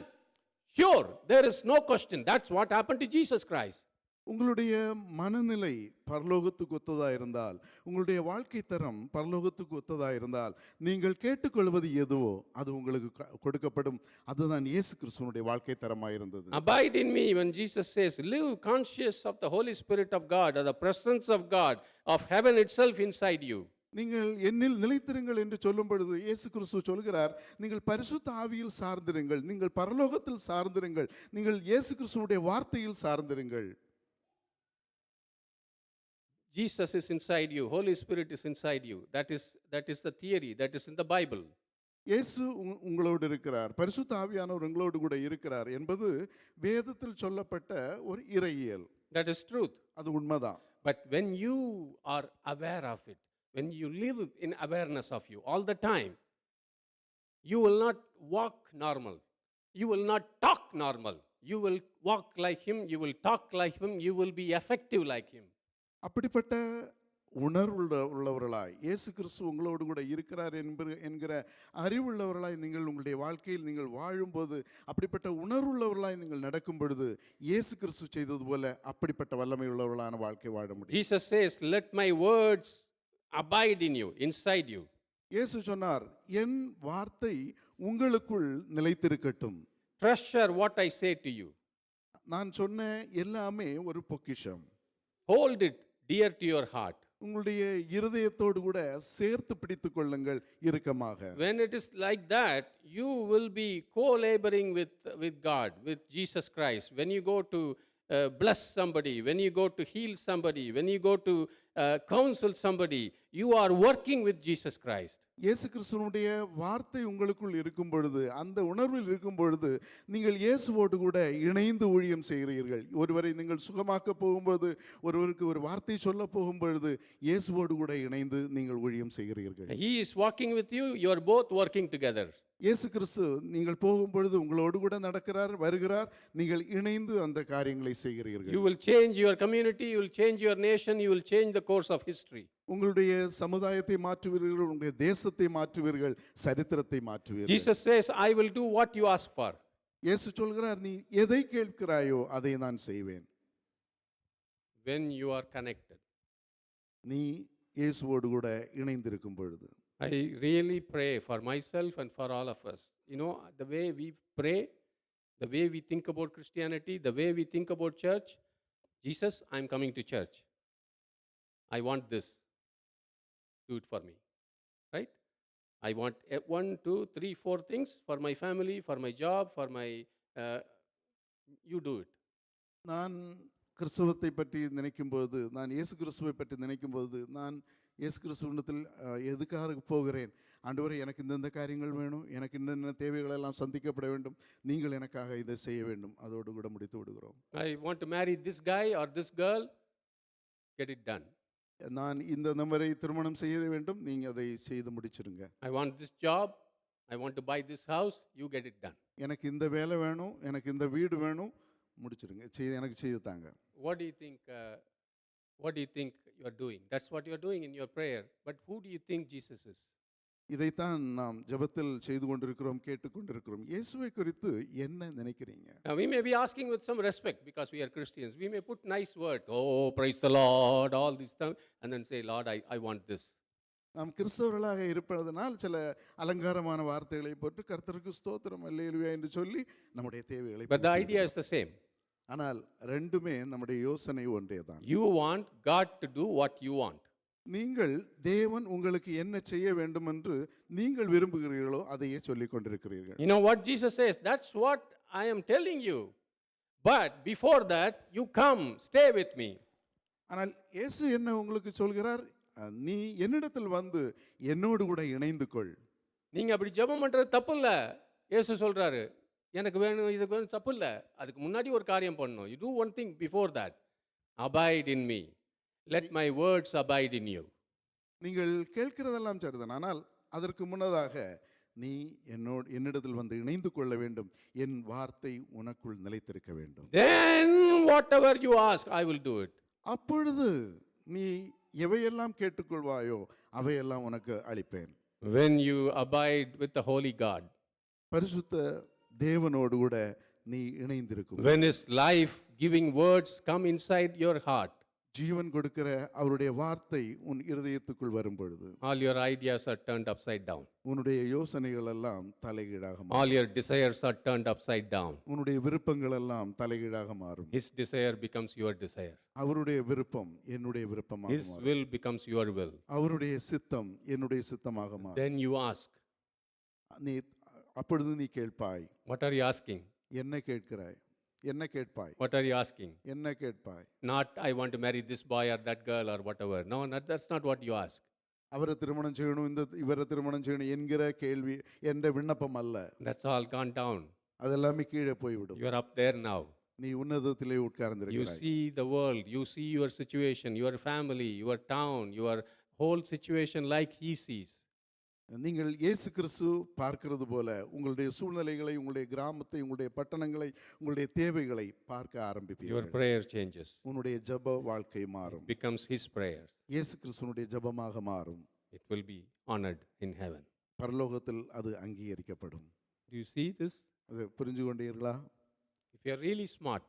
Sure, there is no question. That's what happened to Jesus Christ. உங்களுடைய மனநிலை பரலோகத்துக்கு ஒத்ததா இருந்தால், உங்களுடைய வாழ்க்கை தரம் பரலோகத்துக்கு ஒத்ததா இருந்தால், நீங்கள் கேட்டுக்கொள்வது எதுவோ அது உங்களுக்கு கொடுக்கப்படும். அதுதான் இயேசு கிறிஸ்துவினுடைய வாழ்க்கை தரமாக இருந்தது. Abide in me, when Jesus says, live conscious of the Holy Spirit of God, or the presence of God, of heaven itself inside you. நீங்கள் என்னில் நிலைத்திருங்கள் என்று சொல்லும் பொழுது இயேசு கிறிஸ்து சொல்கிறார், நீங்கள் பரிசுத்த ஆவியில் சார்ந்திருங்கள், நீங்கள் பரலோகத்தில் சார்ந்திருங்கள், நீங்கள் இயேசு கிறிஸ்துவினுடைய வார்த்தையில் சார்ந்திருங்கள். Jesus is inside you, Holy Spirit is inside you. That is the theory, that is in the Bible. இயேசு உங்களோடு இருக்கிறார், பரிசுத்த ஆவியானவர் உங்களோடு கூட இருக்கிறார் என்பது வேதத்தில் சொல்லப்பட்ட ஒரு இறையியல். That is truth. அது உண்மைதான். But when you are aware of it, when you live in awareness of you all the time, you will not walk normal. You will not talk normal. you will walk like him, you will talk like him, you will be effective like him. அப்படிப்பட்ட உள்ளவர்களாய் இயேசு கிறிஸ்து உங்களோடு கூட இருக்கிறார் என்கிற அறிவுள்ளவர்களாய் நீங்கள் உங்களுடைய வாழ்க்கையில் நீங்கள் வாழும்போது, அப்படிப்பட்ட உணர்வுள்ளவர்களாய் நீங்கள் நடக்கும் பொழுது, இயேசு கிறிஸ்து செய்தது போல அப்படிப்பட்ட வல்லமை உள்ளவர்களான வாழ்க்கை வாழ முடியும். Jesus says, let my words abide in you, inside you. இயேசு சொன்னார், என் வார்த்தை உங்களுக்குள் நிலைத்திருக்கட்டும். Treasure what I say to you. நான் சொன்ன எல்லாமே ஒரு பொக்கிஷம். Hold it dear to your heart. உங்களுடைய இருதயத்தோடு கூட சேர்த்து பிடித்துக் கொள்ளுங்கள் இறுக்கமாக. When it is like that, you will be co-laboring with God, with Jesus Christ. When you go to bless somebody, when you go to heal somebody, when you go to counsel somebody, you are working with Jesus Christ. இயேசு கிறிஸ்துவனுடைய வார்த்தை உங்களுக்குள் இருக்கும் பொழுது, அந்த உணர்வில் இருக்கும் பொழுது, நீங்கள் இயேசுவோடு கூட இணைந்து ஊழியம் செய்கிறீர்கள். ஒருவரை நீங்கள் சுகமாக்க போகும்போது, ஒருவருக்கு ஒரு வார்த்தை சொல்ல போகும் பொழுது, இயேசுவோடு கூட இணைந்து நீங்கள் ஊழியம் செய்கிறீர்கள். He is walking with you, you are both working together. இயேசு கிறிஸ்து நீங்கள் போகும் பொழுது உங்களோடு கூட நடக்கிறார், வருகிறார், நீங்கள் இணைந்து அந்த காரியங்களை செய்கிறீர்கள். You will change your community, you will change your nation, you will change the course of history. உங்களுடைய சமுதாயத்தை மாற்றுவீர்கள், உங்களுடைய தேசத்தை மாற்றுவீர்கள், சரித்திரத்தை மாற்றுவீர்கள். Jesus says, I will do what you ask for. இயேசு சொல்கிறார், நீ எதை கேட்கிறாயோ அதை நான் செய்வேன். When you are connected. நீ இயேசுவோடு கூட இணைந்திருக்கும் பொழுது. I really pray for myself and for all of us. You know, the way we pray, the way we think about Christianity, the way we think about church, Jesus, I'm coming to church. I want this. Do it for me. Right? I want 1, 2, 3, 4 things for my family, for my job, for my... you do it. நான் கிறிஸ்துவத்தை பற்றி நினைக்கும்போது, நான் இயேசு கிறிஸ்துவை பற்றி நினைக்கும்போது, நான் இயேசு கிறிஸ்துவத்தில் எதுக்காக போகிறேன்? ஆண்டவரே, எனக்கு இந்த காரியங்கள் வேணும், எனக்கு இந்த தேவைகள் எல்லாம் சந்திக்கப்பட வேண்டும், நீங்கள் எனக்காக இதை செய்ய வேண்டும். அதோடு கூட முடித்து விடுகிறோம். I want to marry this guy or this girl, get it done. நான் இந்த நபரை திருமணம் செய்ய வேண்டும், நீங்க அதை செய்து முடிச்சிருங்க. I want this job, I want to buy this house, you get it done. எனக்கு இந்த வேலை வேணும், எனக்கு இந்த வீடு வேணும், முடிச்சிருங்க, எனக்கு செய்து தாங்க. What do you think? What do you think you are doing? That's what you are doing in your prayer. But who do you think Jesus is? இதைத்தான் நாம் ஜெபத்தில் செய்து கொண்டிருக்கிறோம், கேட்டுக்கொண்டிருக்கிறோம். இயேசுவை குறித்து என்ன நினைக்கிறீங்க? Now we may be asking with some respect because we are Christians. We may put nice words. Oh, praise the Lord, all this stuff, and then say, Lord, I want this. நாம் கிறிஸ்தவர்களாக இருப்பதனால் சில அலங்காரமான வார்த்தைகளை போட்டு கர்த்தருக்கு ஸ்தோத்திரம் அல்லேலூயா என்று சொல்லி நம்முடைய தேவைகளை. But the idea is the same. ஆனால் ரெண்டுமே நம்முடைய யோசனை ஒன்றேதான். You want God to do what you want. நீங்கள் தேவன் உங்களுக்கு என்ன செய்ய வேண்டும் என்று நீங்கள் விரும்புகிறீர்களோ அதையே சொல்லிக் கொண்டிருக்கிறீர்கள். You know what Jesus says? That's what I am telling you. But before that, you come, stay with me. ஆனால் இயேசு என்ன உங்களுக்கு சொல்கிறார்? நீ என்னிடத்தில் வந்து என்னோடு கூட இணைந்து கொள். நீங்க அப்படி ஜெபம் பண்றது தப்பு இல்ல. இயேசு சொல்றாரு, எனக்கு வேணும், இதுக்கு வேணும், தப்பு இல்ல. அதுக்கு முன்னாடி ஒரு காரியம் பண்ணணும். You do one thing before that. Abide in me. Let my words abide in you. நீங்கள் கேட்கிறதெல்லாம் சரிதான், ஆனால் அதற்கு முன்னதாக நீ என்னிடத்தில் வந்து இணைந்து கொள்ள வேண்டும், என் வார்த்தை உனக்குள் நிலைத்திருக்க வேண்டும். Then whatever you ask, I will do it. அப்பொழுது நீ எவையெல்லாம் கேட்டுக்கொள்வாயோ அவையெல்லாம் உனக்கு அளிப்பேன். When you abide with the holy God. பரிசுத்த தேவனோடு கூட நீ இணைந்திருக்கும். When his life giving words come inside your heart. ஜீவன் கொடுக்கிற அவருடைய வார்த்தை உன் இருதயத்துக்குள் வரும் பொழுது all your ideas are turned upside down. உன்னுடைய யோசனைகள் எல்லாம் தலைகீழாக மாறும். all your desires are turned upside down. உன்னுடைய விருப்பங்கள் எல்லாம் தலைகீழாக மாறும். his desire becomes your desire. அவருடைய விருப்பம் என்னுடைய விருப்பமாக his மாறும். will becomes your will. அவருடைய சித்தம் என்னுடைய சித்தமாக மாறும். then you ask. நீ அப்பொழுது நீ கேட்பாய். what are you asking? என்ன கேட்கிறாய்? என்ன கேட்பாய்? what are you asking? என்ன கேட்பாய்? not I want to marry this boy or that girl or whatever. no, that's not what you ask. அவரை திருமணம் செய்யணும், இவரை திருமணம் செய்யணும் என்கிற கேள்வி என்ற விண்ணப்பம் அல்ல. that's all gone down. அதெல்லாமே கீழே போய்விடும். you are up there now. நீ உன்னதத்திலே you உட்கார்ந்திருக்கிறாய். see the world, you see your situation, your family, your town, your whole situation like he sees. நீங்கள் இயேசு கிறிஸ்து பார்க்கிறது போல உங்களுடைய சூழ்நிலைகளை, உங்களுடைய கிராமத்தை, உங்களுடைய பட்டணங்களை, உங்களுடைய தேவைகளை பார்க்க Your ஆரம்பிப்பீர்கள். prayer changes. உன்னுடைய ஜெப வாழ்க்கை It மாறும். becomes His prayers. இயேசு கிறிஸ்துவனுடைய ஜெபமாக மாறும். It will be honored in heaven. பரலோகத்தில் அது அங்கீகரிக்கப்படும். Do you see this? அதை புரிஞ்சு கொண்டீர்களா? If you are really smart,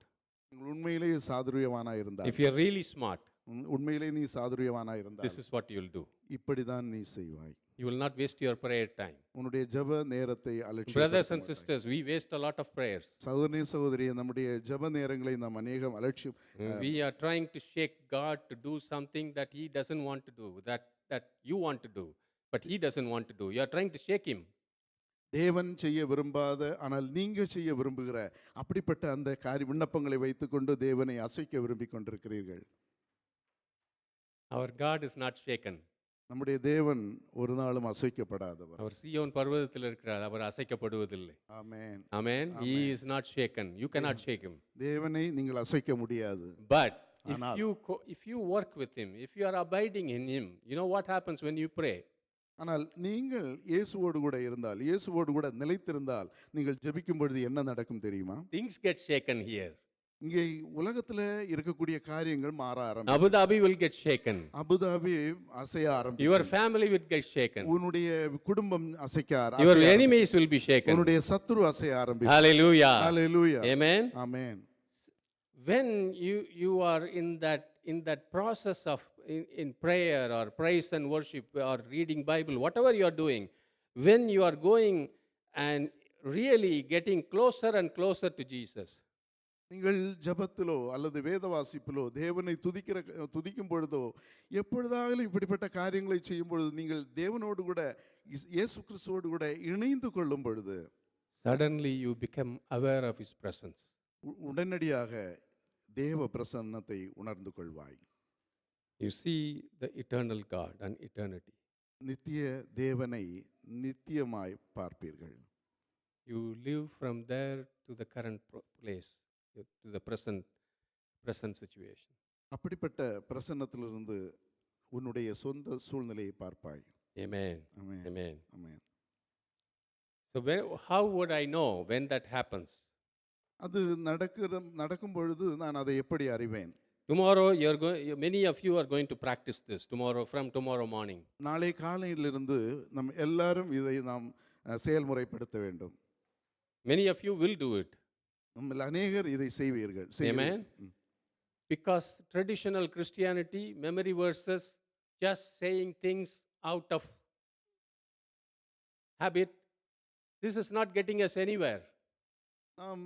நீங்கள் உண்மையிலேயே சாதுரியவானா இருந்தால், if you are really smart, உண்மையிலே நீ சாதுரியவானா இருந்தால், this is what you will do. இப்படிதான் நீ செய்வாய். You will not waste your prayer time. உன்னுடைய ஜெப நேரத்தை Brothers and அலட்சியம். sisters, we waste a lot of prayers. சகோதரனே சகோதரியே, நம்முடைய ஜெப நேரங்களை நாம் அநேகம் அலட்சியம். We are trying to shake God to do something that He doesn't want to do, that you want to do, but He doesn't want to do. You are trying to shake Him. தேவன் செய்ய விரும்பாத ஆனால் நீங்க செய்ய விரும்புகிற அப்படிப்பட்ட அந்த விண்ணப்பங்களை வைத்துக்கொண்டு தேவனை அசைக்க விரும்பிக் கொண்டிருக்கிறீர்கள். Our God is not shaken. நம்முடைய தேவன் ஒரு நாளும் அசைக்கப்படாதவர். அவர் சீயோன் பர்வதத்தில் இருக்கிறார், அவர் அசைக்கப்படுவதில்லை. ஆமென். Amen. He is not shaken. You cannot shake Him. தேவனை நீங்கள் அசைக்க முடியாது. But ஆனால் if you work with Him, if you are abiding in Him, you know what happens when you pray? ஆனால் நீங்கள் இயேசுவோடு கூட இருந்தால், இயேசுவோடு கூட நிலைத்திருந்தால், நீங்கள் ஜெபிக்கும் பொழுது என்ன நடக்கும் தெரியுமா? Things get shaken here. இங்கே உலகத்துல இருக்கக்கூடிய காரியங்கள் மாற ஆரம்பிக்கும். Abu Dhabi will get shaken. Abu Dhabi அசைய ஆரம்பிக்கும். Your family will get shaken. உன்னுடைய குடும்பம் அசைக்க Your enemies will be shaken. உன்னுடைய சத்துரு அசைய ஆரம்பிக்கும். Hallelujah. Hallelujah. Amen. Amen. When you are in that process of in prayer or praise and worship or reading Bible, whatever you are doing, when you are going and really getting closer and closer to Jesus, நீங்கள் ஜெபத்திலோ அல்லது வேத வாசிப்பிலோ தேவனை துதிக்கும் பொழுதோ எப்பொழுதாலும் இப்படிப்பட்ட காரியங்களை செய்யும் பொழுது நீங்கள் தேவனோடு கூட இயேசு கிறிஸ்துவோடு கூட இணைந்து கொள்ளும் பொழுது suddenly you become aware of His presence. உடனடியாக தேவ பிரசன்னத்தை உணர்ந்து கொள்வாய். You see the eternal God and eternity. நித்திய தேவனை நித்தியமாய் பார்ப்பீர்கள். You live from there to the current place, to the present situation. அப்படிப்பட்ட பிரசன்னத்திலிருந்து உன்னுடைய சொந்த சூழ்நிலையை பார்ப்பாய். Amen. Amen. Amen. Amen. So how would I know when that happens? அது நடக்கும் பொழுது நான் அதை எப்படி அறிவேன்? Tomorrow many of you are going to practice this from tomorrow morning. நாளை காலையிலிருந்து நம் எல்லாரும் இதை நாம் செயல்முறைப்படுத்த வேண்டும். Many of you will do it. நம்மில் அநேகர் இதை செய்வீர்கள். Amen. Because traditional Christianity, memory verses, just saying things out of habit, this is not getting us anywhere. நாம்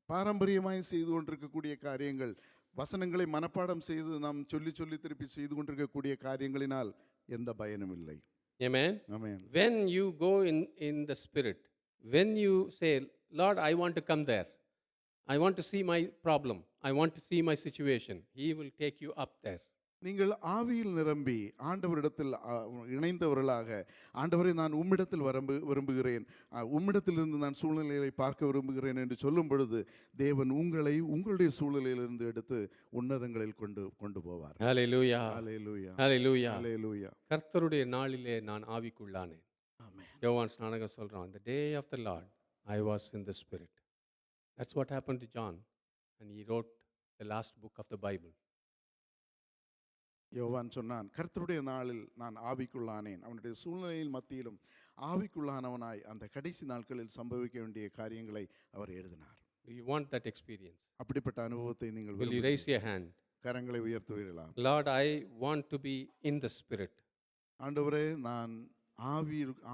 பாரம்பரியமாய் செய்து கொண்டிருக்கக்கூடிய காரியங்கள், வசனங்களை மனப்பாடம் செய்து நாம் சொல்லி சொல்லி திருப்பி செய்து கொண்டிருக்கக்கூடிய காரியங்களினால் எந்த பயனும் இல்லை. Amen. Amen. When you go in the Spirit, when you say, Lord, I want to come there, I want to see my problem, I want to see my situation, He will take you up there. நீங்கள் ஆவியில் நிரம்பி ஆண்டவரிடத்தில் இணைந்தவர்களாக, ஆண்டவரை நான் உம்மிடத்தில் விரும்புகிறேன், உம்மிடத்திலிருந்து நான் சூழ்நிலைகளை பார்க்க விரும்புகிறேன் என்று சொல்லும் பொழுது தேவன் உங்களை உங்களுடைய சூழ்நிலையிலிருந்து எடுத்து உன்னதங்களில் கொண்டு போவார். Hallelujah. ஹalleluya. Hallelujah. ஹalleluya. கர்த்தருடைய நாளிலே நான் ஆவிக்குள்ளானேன். ஆமென். யோவான் ஸ்நானகன் சொல்றான், the day of the Lord I was in the Spirit. That's what happened to John, and he wrote the last book of the Bible. யோவான் சொன்னான், கர்த்தருடைய நாளில் நான் ஆவிக்குள்ளானேன். அவனுடைய சூழ்நிலையில் மத்தியிலும் ஆவிக்குள்ளானவனாய் அந்த கடைசி நாட்களில் சம்பவிக்க வேண்டிய காரியங்களை அவர் எழுதினார். Do you want that experience? அப்படிப்பட்ட அனுபவத்தை நீங்கள் Will you raise your hand? கரங்களை உயர்த்துவீர்களா? Lord, I want to be in the Spirit. ஆண்டவரே, நான்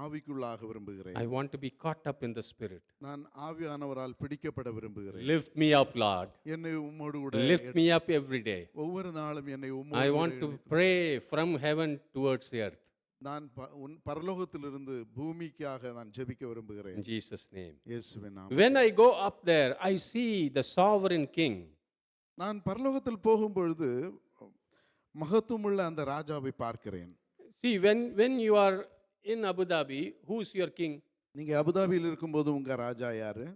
ஆவிக்குள்ளாக விரும்புகிறேன். I want to be caught up in the Spirit. நான் ஆவியானவரால் பிடிக்கப்பட விரும்புகிறேன். Lift me up, Lord. என்னை உம்மோடு கூட Lift me up every day. ஒவ்வொரு நாளும் என்னை I உம்மோடு want to pray from heaven towards the earth. நான் பரலோகத்திலிருந்து பூமிக்காக நான் ஜெபிக்க விரும்புகிறேன். In Jesus' name. இயேசுவின் நாமத்தில். When I go up there, I see the sovereign king. நான் பரலோகத்தில் போகும் பொழுது மகத்துவமுள்ள அந்த ராஜாவை பார்க்கிறேன். See, when you are in Abu Dhabi, who's your king? நீங்க அபுதாபியில் இருக்கும்போது உங்க ராஜா யாரு?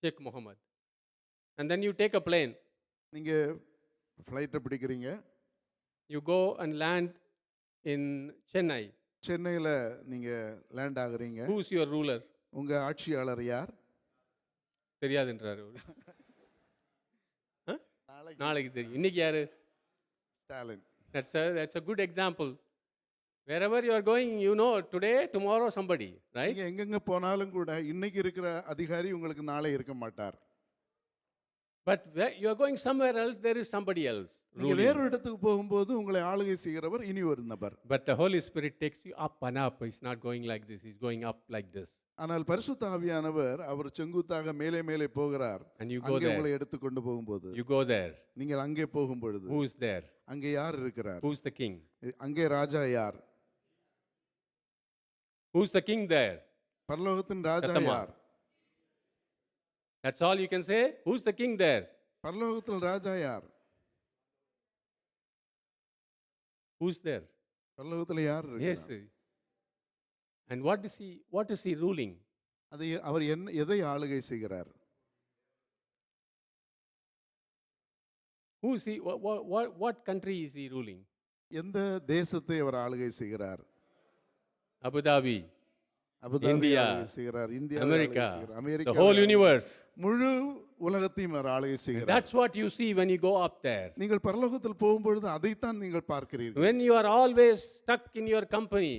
Sheikh Mohammed. And then you take a plane. நீங்க ஃப்ளைட்டை பிடிக்கிறீங்க. You go and land in Chennai. சென்னையில நீங்க லேண்ட் ஆகுறீங்க. Who's your ruler? உங்க ஆட்சியாளர் யார்? தெரியாதுன்றாரு அவரு. நாளைக்கு நாளைக்கு தெரியும். இன்னைக்கு யாரு? Stalin. That's a good example. Wherever you are going, you know today, tomorrow somebody, right? நீங்க எங்கெங்க போனாலும் கூட இன்னைக்கு இருக்கிற அதிகாரி உங்களுக்கு நாளை இருக்க மாட்டார். But where you are going somewhere else, there is somebody else நீங்க ruling. வேறொரு இடத்துக்கு போகும்போது உங்களை ஆளுகை செய்கிறவர் இனி ஒரு நபர். But the Holy Spirit takes you up and up. He's not going like this. He's going up like this. ஆனால் பரிசுத்த ஆவியானவர் அவர் செங்குத்தாக மேலே மேலே போகிறார். And you go அங்கே there. உங்களை எடுத்து கொண்டு போகும்போது You go there. நீங்கள் அங்கே போகும் பொழுது Who is there? அங்கே யார் இருக்கிறார்? Who's the king? அங்கே ராஜா யார்? Who's the king there? பரலோகத்தின் ராஜா சத்தமா. யார்? That's all you can say? Who's the king there? பரலோகத்தில் ராஜா யார்? Who's there? பரலோகத்தில் யார் Yes. இருக்கிறார்? And what is he ruling? அதை அவர் எதை ஆளுகை செய்கிறார்? Who is he? What country is he ruling? எந்த தேசத்தை அவர் ஆளுகை செய்கிறார்? Abu Dhabi, அபுதாபி India, ஆளுகை செய்கிறார். இந்தியா America, செய்கிறார். the America whole universe. முழு உலகத்தையும் அவர் ஆளுகை செய்கிறார். That's what you see when you go up there. நீங்கள் பரலோகத்தில் போகும்பொழுது அதைத்தான் நீங்கள் பார்க்கிறீர்கள். When you are always stuck in your company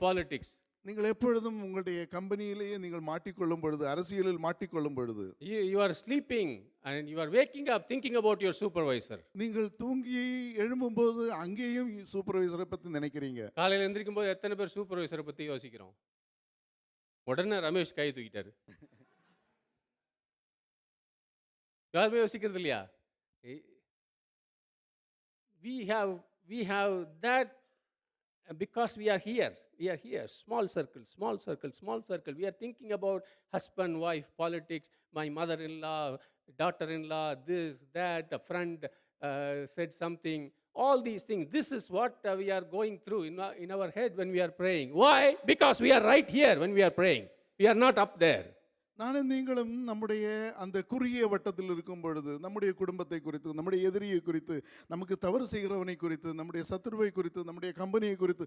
politics, நீங்கள் எப்பொழுதும் உங்களுடைய கம்பெனியிலேயே நீங்கள் மாட்டிக்கொள்ளும் பொழுது, அரசியலில் மாட்டிக்கொள்ளும் பொழுது, you are sleeping and you are waking up thinking about your supervisor. நீங்கள் தூங்கி எழும்பும்போது அங்கேயும் சூப்பர்வைசரை பத்தி நினைக்கிறீங்க. காலையில் எந்திரிக்கும் போது எத்தனை பேர் சூப்பர்வைசரை பற்றி யோசிக்கிறோம்? உடனே ரமேஷ் கை தூக்கிட்டாரு. யாருமே யோசிக்கிறது இல்லையா? We have that because we are here. We are here. Small circle, small circle, small circle. We are thinking about husband, wife, politics, my mother-in-law, daughter-in-law, this, that, a friend said something. All these things. This is what we are going through in our head when we are praying. Why? Because we are right here when we are praying. We are not up there. நானும் நீங்களும் நம்முடைய அந்த குறுகிய வட்டத்தில் இருக்கும் பொழுது நம்முடைய குடும்பத்தை குறித்து, நம்முடைய எதிரியை குறித்து, நமக்கு தவறு செய்கிறவனை குறித்து, நம்முடைய சத்துருவை குறித்து, நம்முடைய கம்பெனியை குறித்து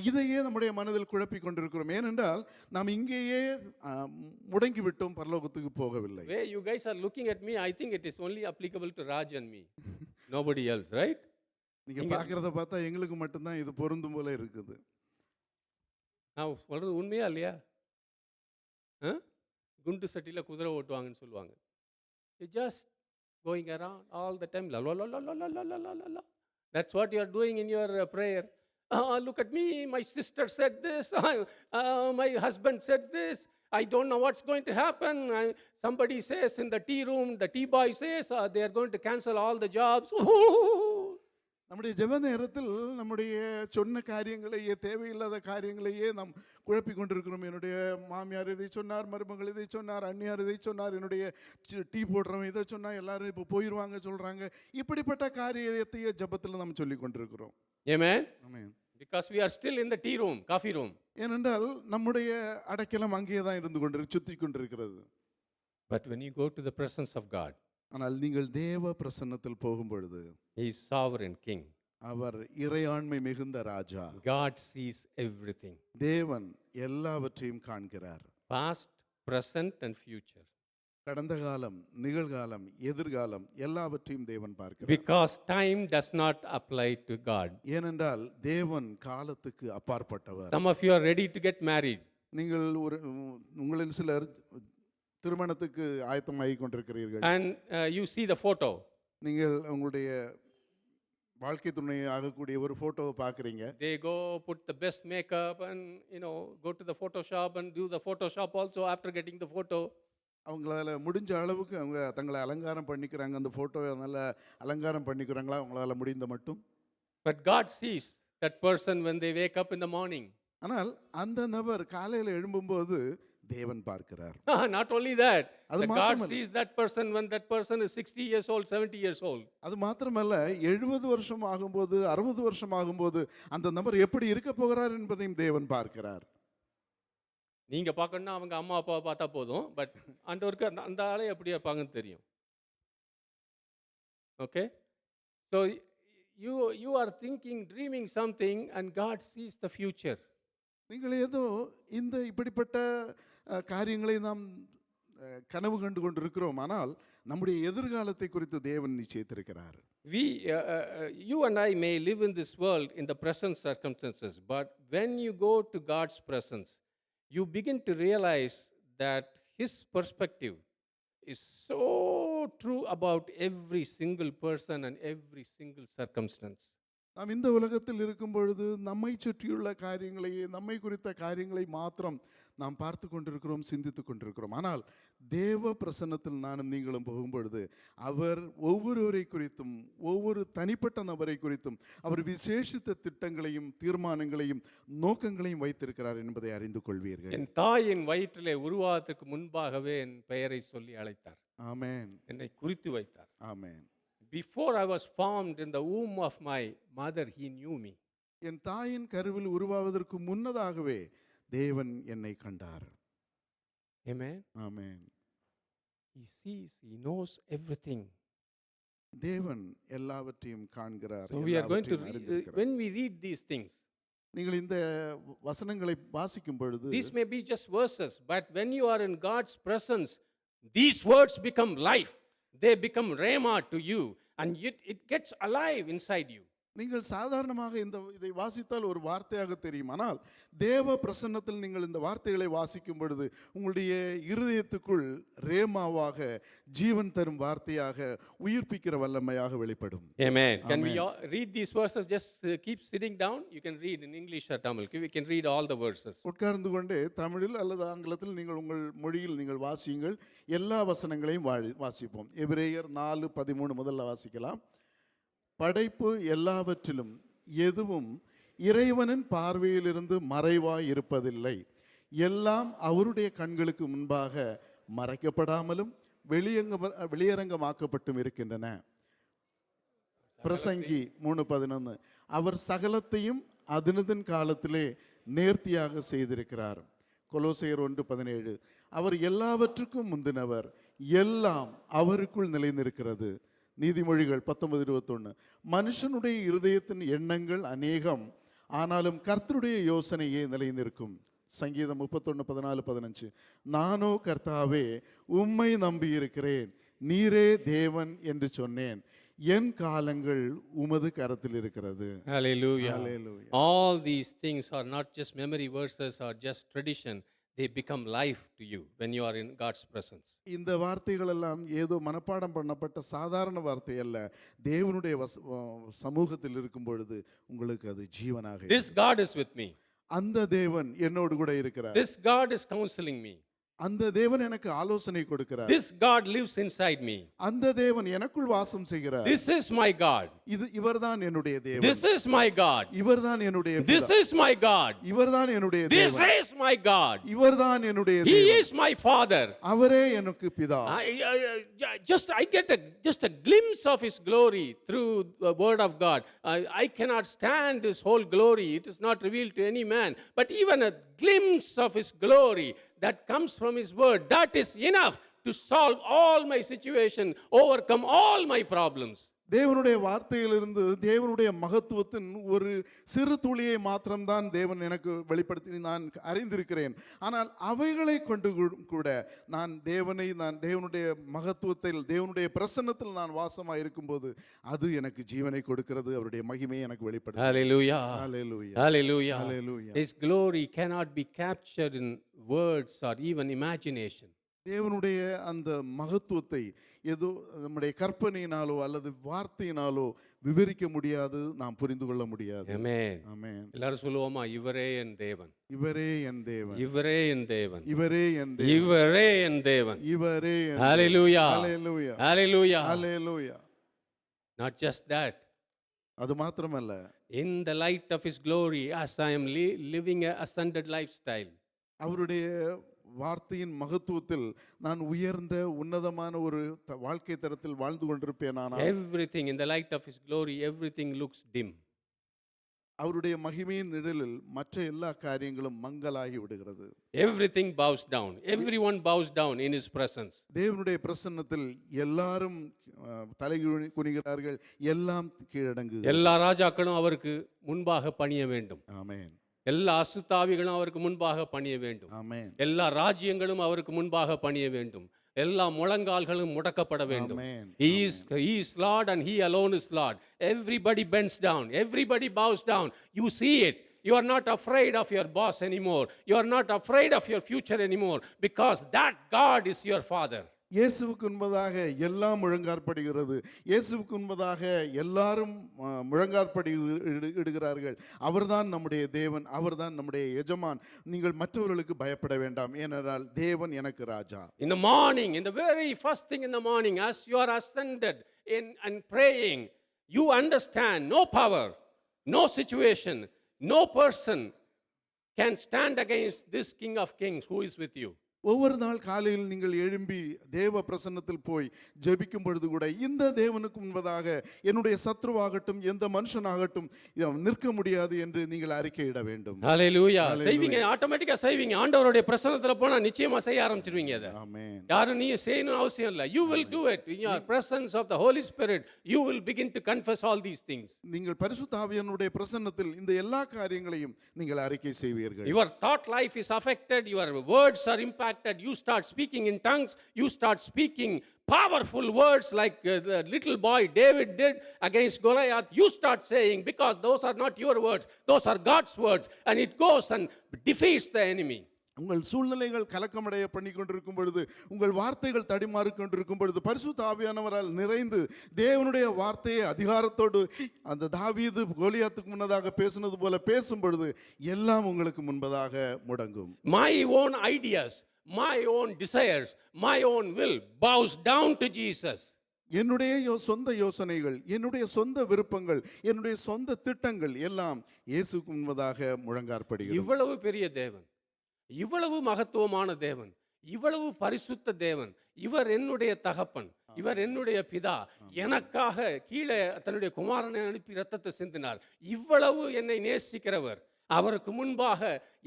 இதையே நம்முடைய மனதில் குழப்பி கொண்டிருக்கிறோம். ஏனென்றால் நாம் இங்கேயே முடங்கி விட்டோம், பரலோகத்துக்கு போகவில்லை. Way you guys are looking at me, I think it is only applicable to Raj and me. Nobody else, right? நீங்க பார்க்கறத பார்த்தா எங்களுக்கு மட்டும்தான் இது பொருந்தும் போல இருக்குது. நான் சொல்றது உண்மையா இல்லையா? குண்டு சட்டியில் குதிரை ஓட்டுவாங்கன்னு சொல்லுவாங்க. You just going around all the time. La la la la la la la la la la. That's what you are doing in your prayer. Look at me. My sister said this. My husband said this. I don't know what's going to happen. Somebody says in the tea room, the tea boy says they are going to cancel all the jobs. நம்முடைய ஜெப நேரத்தில் நம்முடைய சொன்ன காரியங்களையே, தேவையில்லாத காரியங்களையே நாம் குழப்பி கொண்டிருக்கிறோம். என்னுடைய மாமியார் இதை சொன்னார், மருமகள் இதை சொன்னார், அண்ணியார் இதை சொன்னார், என்னுடைய டீ போடுறவன் இதை சொன்னா, எல்லாரும் இப்போ போயிடுவாங்க சொல்றாங்க. இப்படிப்பட்ட காரியத்தையே ஜெபத்தில் நாம் சொல்லி கொண்டிருக்கிறோம். Amen. Amen. Because we are still in the tea room, coffee room. ஏனென்றால் நம்முடைய அடைக்கலம் அங்கேயே தான் இருந்து சுத்தி கொண்டிருக்கிறது. But when you go to the presence of God, ஆனால் நீங்கள் தேவ பிரசன்னத்தில் போகும் பொழுது, He is sovereign king. அவர் இறையாண்மை மிகுந்த ராஜா. God sees everything. தேவன் எல்லாவற்றையும் காண்கிறார். Past, present and future. கடந்த காலம், நிகழ்காலம், எதிர்காலம் எல்லாவற்றையும் தேவன் பார்க்கிறார். Because time does not apply to God. ஏனென்றால் தேவன் காலத்துக்கு அப்பாற்பட்டவர். Some of you are ready to get married. நீங்கள் உங்களில் சிலர் திருமணத்துக்கு ஆயத்தமாகி கொண்டிருக்கிறீர்கள். And you see the photo. நீங்கள் உங்களுடைய வாழ்க்கை துணை ஆகக்கூடிய ஒரு போட்டோவை பார்க்குறீங்க. They go put the best makeup and go to the Photoshop and do the Photoshop also after getting the photo. அவங்களால முடிஞ்ச அளவுக்கு அவங்க தங்களை அலங்காரம் பண்ணிக்கிறாங்க. அந்த போட்டோவை நல்லா அலங்காரம் பண்ணிக்கிறாங்களா அவங்களால முடிந்த மட்டும். But God sees that person when they wake up in the morning. ஆனால் அந்த நபர் காலையில் எழும்பும்போது தேவன் பார்க்கிறார். Not only that, God sees that person when that person is 60 years old, 70 years old. அது மாத்திரமல்ல, 70 வருஷம் ஆகும்போது, 60 வருஷம் ஆகும்போது அந்த நபர் எப்படி இருக்க போகிறார் என்பதையும் தேவன் பார்க்கிறார். நீங்க பார்க்கணும்னா அவங்க அம்மா அப்பாவை பார்த்தா போதும், பட் ஆண்டவருக்கு அந்த ஆளே எப்படி இருப்பாங்கன்னு தெரியும். Okay, so you are thinking, dreaming something, and God sees the future. நீங்கள் ஏதோ இந்த இப்படிப்பட்ட காரியங்களை நாம் கனவு கண்டு கொண்டிருக்கிறோம், ஆனால் நம்முடைய எதிர்காலத்தை குறித்து தேவன் நிச்சயித்திருக்கிறார். You and I may live in this world in the present circumstances, but when you go to God's presence, you begin to realize that His perspective is so true about every single person and every single circumstance. நாம் இந்த உலகத்தில் இருக்கும் பொழுது நம்மை சுற்றியுள்ள காரியங்களையே, நம்மை குறித்த காரியங்களை மாத்திரம் நாம் பார்த்து கொண்டிருக்கிறோம், சிந்தித்து கொண்டிருக்கிறோம். ஆனால் தேவ பிரசன்னத்தில் நானும் நீங்களும் போகும்பொழுது அவர் ஒவ்வொருவரை குறித்தும், ஒவ்வொரு தனிப்பட்ட நபரை குறித்தும் அவர் விசேஷித்த திட்டங்களையும் தீர்மானங்களையும் நோக்கங்களையும் வைத்திருக்கிறார் என்பதை அறிந்து கொள்வீர்கள். என் தாயின் வயிற்றிலே உருவாவதற்கு முன்பாகவே என் பெயரை சொல்லி அழைத்தார். ஆமென். என்னை குறித்து வைத்தார். ஆமென். Before I was formed in the womb of my mother, He knew me. என் தாயின் கருவில் உருவாவதற்கு முன்னதாகவே தேவன் என்னை கண்டார். Amen. Amen. He sees, He knows everything. தேவன் எல்லாவற்றையும் காண்கிறார். So we are going to எல்லாவற்றையும் அறிந்திருக்கிறார். when we read these things, நீங்கள் இந்த வசனங்களை வாசிக்கும் பொழுது these may be just verses, but when you are in God's presence, these words become life. They become rhema to you, and it gets alive inside you. நீங்கள் சாதாரணமாக இதை வாசித்தால் ஒரு வார்த்தையாக தெரியும், ஆனால் தேவ பிரசன்னத்தில் நீங்கள் இந்த வார்த்தைகளை வாசிக்கும் பொழுது உங்களுடைய இருதயத்துக்குள் ரேமாவாக, ஜீவன் தரும் வார்த்தையாக, உயிர்ப்பிக்கிற வல்லமையாக வெளிப்படும். Amen. Can we read these verses? Just keep sitting down. You can read in English or Tamil. We can read all the verses. உட்கார்ந்து கொண்டே தமிழில் அல்லது ஆங்கிலத்தில் நீங்கள் உங்கள் மொழியில் நீங்கள் வாசியுங்கள். எல்லா வசனங்களையும் வாசிப்போம். எபிரேயர் 4:13 முதல்ல வாசிக்கலாம். படைப்பு எல்லாவற்றிலும் எதுவும் இறைவனின் பார்வையிலிருந்து மறைவாய் இருப்பதில்லை. எல்லாம் அவருடைய கண்களுக்கு முன்பாக மறைக்கப்படாமலும் வெளியரங்கமாக்கப்பட்டும் இருக்கின்றன. பிரசங்கி 3:11 அவர் சகலத்தையும் அதனதன் காலத்திலே நேர்த்தியாக செய்திருக்கிறார். கொலோசையர் 1:17 அவர் எல்லாவற்றுக்கும் முந்தினவர், எல்லாம் அவருக்குள் நிலைநிற்கிறது. நீதிமொழிகள் 19:21 மனுஷனுடைய இருதயத்தின் எண்ணங்கள் அநேகம், ஆனாலும் கர்த்தருடைய யோசனையே நிலைநிற்கும். சங்கீதம் 31:14-15 நானோ கர்த்தாவே உம்மை நம்பியிருக்கிறேன், நீரே தேவன் என்று சொன்னேன், என் காலங்கள் உமது கரத்தில் இருக்கிறது. Hallelujah. Hallelujah. All these things are not just memory verses or just tradition. They become life to you when you are in God's presence. இந்த வார்த்தைகள் எல்லாம் ஏதோ மனப்பாடம் பண்ணப்பட்ட சாதாரண வார்த்தை அல்ல. தேவனுடைய சமூகத்தில் இருக்கும் பொழுது உங்களுக்கு அது ஜீவனாக. This God is with me. அந்த தேவன் என்னோடு கூட இருக்கிறார். This God is counseling me. அந்த தேவன் எனக்கு ஆலோசனை கொடுக்கிறார். This God lives inside me. அந்த தேவன் எனக்குள் வாசம் செய்கிறார். This is my God. இவர்தான் என்னுடைய தேவன். This is my God. இவர்தான் என்னுடைய பிதா. This is my God. இவர்தான் என்னுடைய This தேவன். is my God. இவர்தான் என்னுடைய He தேவன். is my Father. அவரே எனக்கு பிதா. I get just a glimpse of His glory through the Word of God. I cannot stand His whole glory. It is not revealed to any man. But even a glimpse of His glory that comes from His Word, that is enough to solve all my situation, overcome all my problems. தேவனுடைய வார்த்தையிலிருந்து தேவனுடைய மகத்துவத்தின் ஒரு சிறு துளியை மாத்திரம்தான் தேவன் எனக்கு வெளிப்படுத்தி நான் அறிந்திருக்கிறேன். ஆனால் அவைகளை கொண்டு கூட நான் தேவனுடைய மகத்துவத்தில், தேவனுடைய பிரசன்னத்தில் நான் வாசமாக இருக்கும்போது அது எனக்கு ஜீவனை கொடுக்கிறது. அவருடைய மகிமையை எனக்கு வெளிப்படுத்தும். Hallelujah. Hallelujah. Hallelujah. Hallelujah. His glory cannot be captured in words or even imagination. தேவனுடைய அந்த மகத்துவத்தை ஏதோ நம்முடைய கற்பனையினாலோ அல்லது வார்த்தையினாலோ விவரிக்க முடியாது, நாம் புரிந்து கொள்ள முடியாது. Amen. ஆமென். எல்லாரும் சொல்லுவோமா, இவரே என் தேவன், இவரே என் தேவன், இவரே என் தேவன், இவரே என் தேவன், இவரே என் தேவன். இவரே என் Hallelujah. Hallelujah. Hallelujah. Hallelujah. Not just that. அது மாத்திரமல்ல, In the light of His glory, as I am living a ascended lifestyle, அவருடைய வார்த்தையின் மகத்துவத்தில் நான் உயர்ந்த உன்னதமான ஒரு வாழ்க்கை தரத்தில் வாழ்ந்து கொண்டிருப்பேன். ஆனால் everything in the light of His glory, everything looks dim. அவருடைய மகிமையின் நிழலில் மற்ற எல்லா காரியங்களும் மங்கலாகி விடுகிறது. Everything bows down. Everyone bows down in his presence. தேவனுடைய பிரசன்னத்தில் எல்லாரும் தலை குனிகிறார்கள், எல்லாம் கீழடங்கு. எல்லா ராஜாக்களும் அவருக்கு முன்பாக பணிய வேண்டும். ஆமென், எல்லா அசுத்தாவிகளும் அவருக்கு முன்பாக பணிய வேண்டும். ஆமென், எல்லா ராஜ்யங்களும் அவருக்கு முன்பாக பணிய வேண்டும். எல்லா முழங்கால்களும் முடக்கப்பட வேண்டும். ஆமென். He is Lord and he alone is Lord. Everybody bends down. Everybody bows down. You see it. You are not afraid of your boss anymore. You are not afraid of your future anymore because that God is your Father. இயேசுவுக்கு முன்பதாக எல்லாம் முழங்காற்படுகிறது. இயேசுவுக்கு முன்பதாக எல்லாரும் முழங்காற்படி இடுகிறார்கள். அவர்தான் நம்முடைய தேவன், அவர்தான் நம்முடைய எஜமான். நீங்கள் மற்றவர்களுக்கு பயப்பட வேண்டாம், ஏனென்றால் தேவன் எனக்கு ராஜா. In the morning, in the very first thing in the morning, as you are ascended in and praying, you understand no power, no situation, no person can stand against this King of Kings who is with you. ஒவ்வொரு நாள் காலையில் நீங்கள் எழும்பி தேவ பிரசன்னத்தில் போய் ஜெபிக்கும் பொழுது கூட இந்த தேவனுக்கு முன்பதாக என்னுடைய சத்ருவாகட்டும் எந்த மனுஷனாகட்டும் நிற்க முடியாது என்று நீங்கள் அறிக்கையிட வேண்டும். ஹalleluya. செய்வீங்க, ஆட்டோமேட்டிக்கா செய்வீங்க. ஆண்டவருடைய பிரசன்னத்துல போனா நிச்சயமா செய்ய ஆரம்பிச்சிடுவீங்க அத. ஆமென். யாரும் நீ செய்யணும் அவசியம் இல்ல. You will do it in your presence of the Holy Spirit. You will begin to confess all these things. நீங்கள் பரிசுத்த ஆவியானுடைய பிரசன்னத்தில் இந்த எல்லா காரியங்களையும் நீங்கள் அறிக்கை செய்வீர்கள். Your thought life is affected, your words are impacted. You start speaking in tongues, you start speaking powerful words like the little boy David did against Goliath. You start saying, because those are not your words, those are God's words, and it goes and defeats the enemy. உங்கள் சூழ்நிலைகள் கலக்கமடைய பண்ணி கொண்டிருக்கும் பொழுது, உங்கள் வார்த்தைகள் தடிமாறி கொண்டிருக்கும் பொழுது, பரிசுத்த ஆவியானவரால் நிறைந்து தேவனுடைய வார்த்தையை அதிகாரத்தோடு அந்த தாவீது கோலியாத்துக்கு முன்னதாக பேசினது போல பேசும் பொழுது எல்லாம் உங்களுக்கு முன்பதாக முடங்கும். My own ideas, my own desires, my own will bows down to Jesus. என்னுடைய சொந்த யோசனைகள், என்னுடைய சொந்த விருப்பங்கள், என்னுடைய சொந்த திட்டங்கள் எல்லாம் இயேசுக்கு முன்பதாக முழங்காற்படுகிறது. இவ்வளவு பெரிய தேவன், இவ்வளவு மகத்துவமான தேவன், இவ்வளவு பரிசுத்த தேவன், இவர் என்னுடைய தகப்பன், இவர் என்னுடைய பிதா, எனக்காக கீழே தன்னுடைய குமாரனை அனுப்பி ரத்தத்தை சிந்தினார். இவ்வளவு என்னை நேசிக்கிறவர், அவருக்கு முன்பாக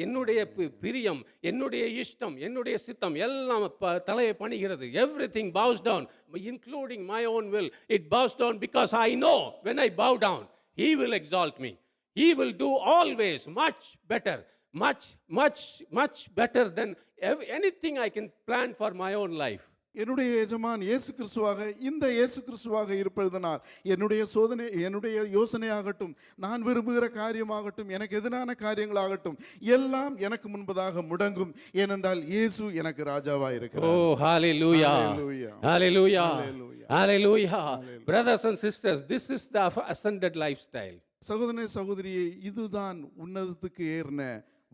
என்னுடைய பிரியம், என்னுடைய இஷ்டம், என்னுடைய சித்தம் எல்லாம் தலையை பணிகிறது. Everything bows down, including my own will. It bows down because I know when I bow down, He will exalt me. He will do always much better, much better than anything I can plan for my own life. என்னுடைய எஜமான் இயேசு கிறிஸ்துவாக, இந்த இயேசு கிறிஸ்துவாக இருப்பதனால் என்னுடைய யோசனையாகட்டும், நான் விரும்புகிற காரியமாகட்டும், எனக்கு எதிரான காரியங்களாகட்டும் எல்லாம் எனக்கு முன்பதாக முடங்கும். ஏனென்றால் இயேசு எனக்கு ராஜாவாக இருக்கிறார். Oh, hallelujah. Hallelujah. Hallelujah. Hallelujah. Hallelujah. Brothers and sisters, this is the ascended lifestyle. சகோதரனே சகோதரியே, இதுதான் உன்னதத்துக்கு ஏறின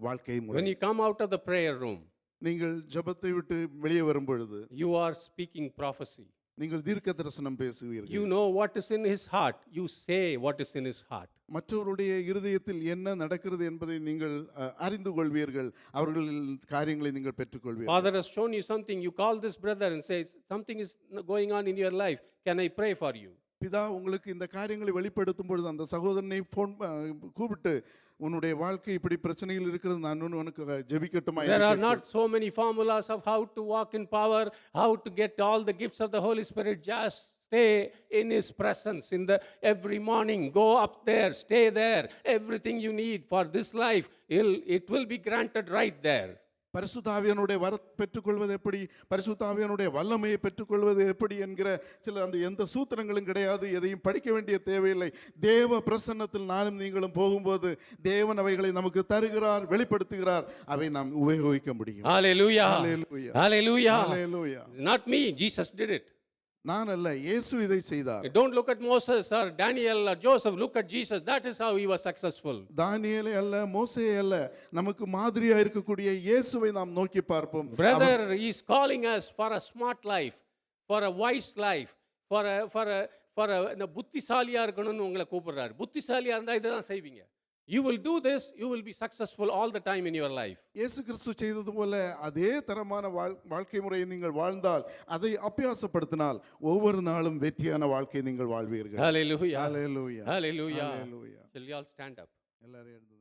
வாழ்க்கை முறை. When you come out of the prayer room, நீங்கள் ஜெபத்தை விட்டு வெளியே வரும் பொழுது you are speaking prophecy. நீங்கள் தீர்க்க தரிசனம் பேசுவீர்கள். You know what is in his heart. You say what is in his heart. மற்றவருடைய இருதயத்தில் என்ன நடக்கிறது என்பதை நீங்கள் அறிந்து கொள்வீர்கள். அவர்கள் காரியங்களை நீங்கள் பெற்றுக்கொள்வீர்கள். Father has shown you something. You call this brother and say something is going on in your life. Can I pray for you? பிதா உங்களுக்கு இந்த காரியங்களை வெளிப்படுத்தும் பொழுது அந்த சகோதரனை கூப்பிட்டு, உன்னுடைய வாழ்க்கை இப்படி பிரச்சனைகள் இருக்கிறது, நான் உனக்கு ஜெபிக்கட்டுமா? There are not so many formulas of how to walk in power, how to get all the gifts of the Holy Spirit. Just stay in His presence every morning. Go up there, stay there. Everything you need for this life, it will be granted right there. பரிசுத்த ஆவியானுடைய வரத்தை பெற்றுக்கொள்வது எப்படி, பரிசுத்த ஆவியானுடைய வல்லமையை பெற்றுக்கொள்வது எப்படி என்கிற சில அந்த எந்த சூத்திரங்களும் கிடையாது. எதையும் படிக்க வேண்டிய தேவையில்லை. தேவ பிரசன்னத்தில் நானும் நீங்களும் போகும்போது தேவன் அவைகளை நமக்கு தருகிறார், வெளிப்படுத்துகிறார். அவை நாம் உபயோகிக்க முடியும். Hallelujah. Hallelujah. Hallelujah. Hallelujah. Not me, Jesus did it. நான் அல்ல, இயேசு இதை செய்தார். Don't look at Moses or Daniel or Joseph, look at Jesus. That is how he was successful. தானியேலை அல்ல, மோசேயை அல்ல, நமக்கு மாதிரியா இருக்கக்கூடிய இயேசுவை நாம் நோக்கி பார்ப்போம். Brother, he is calling us for a smart life, for a wise life, for a புத்திசாலியா இருக்கணும்னு உங்களை கூப்பிடுறாரு. புத்திசாலியா இருந்தா இதை தான் செய்வீங்க. You will do this, you will be successful all the time in your life. இயேசு கிறிஸ்து செய்தது போல அதே தரமான வாழ்க்கை முறையை நீங்கள் வாழ்ந்தால், அதை அபியாசப்படுத்தினால் ஒவ்வொரு நாளும் வெற்றியான வாழ்க்கை நீங்கள் வாழ்வீர்கள். Hallelujah. Hallelujah. Hallelujah. Hallelujah. Shall we all stand up? எல்லாரும் எழுந்து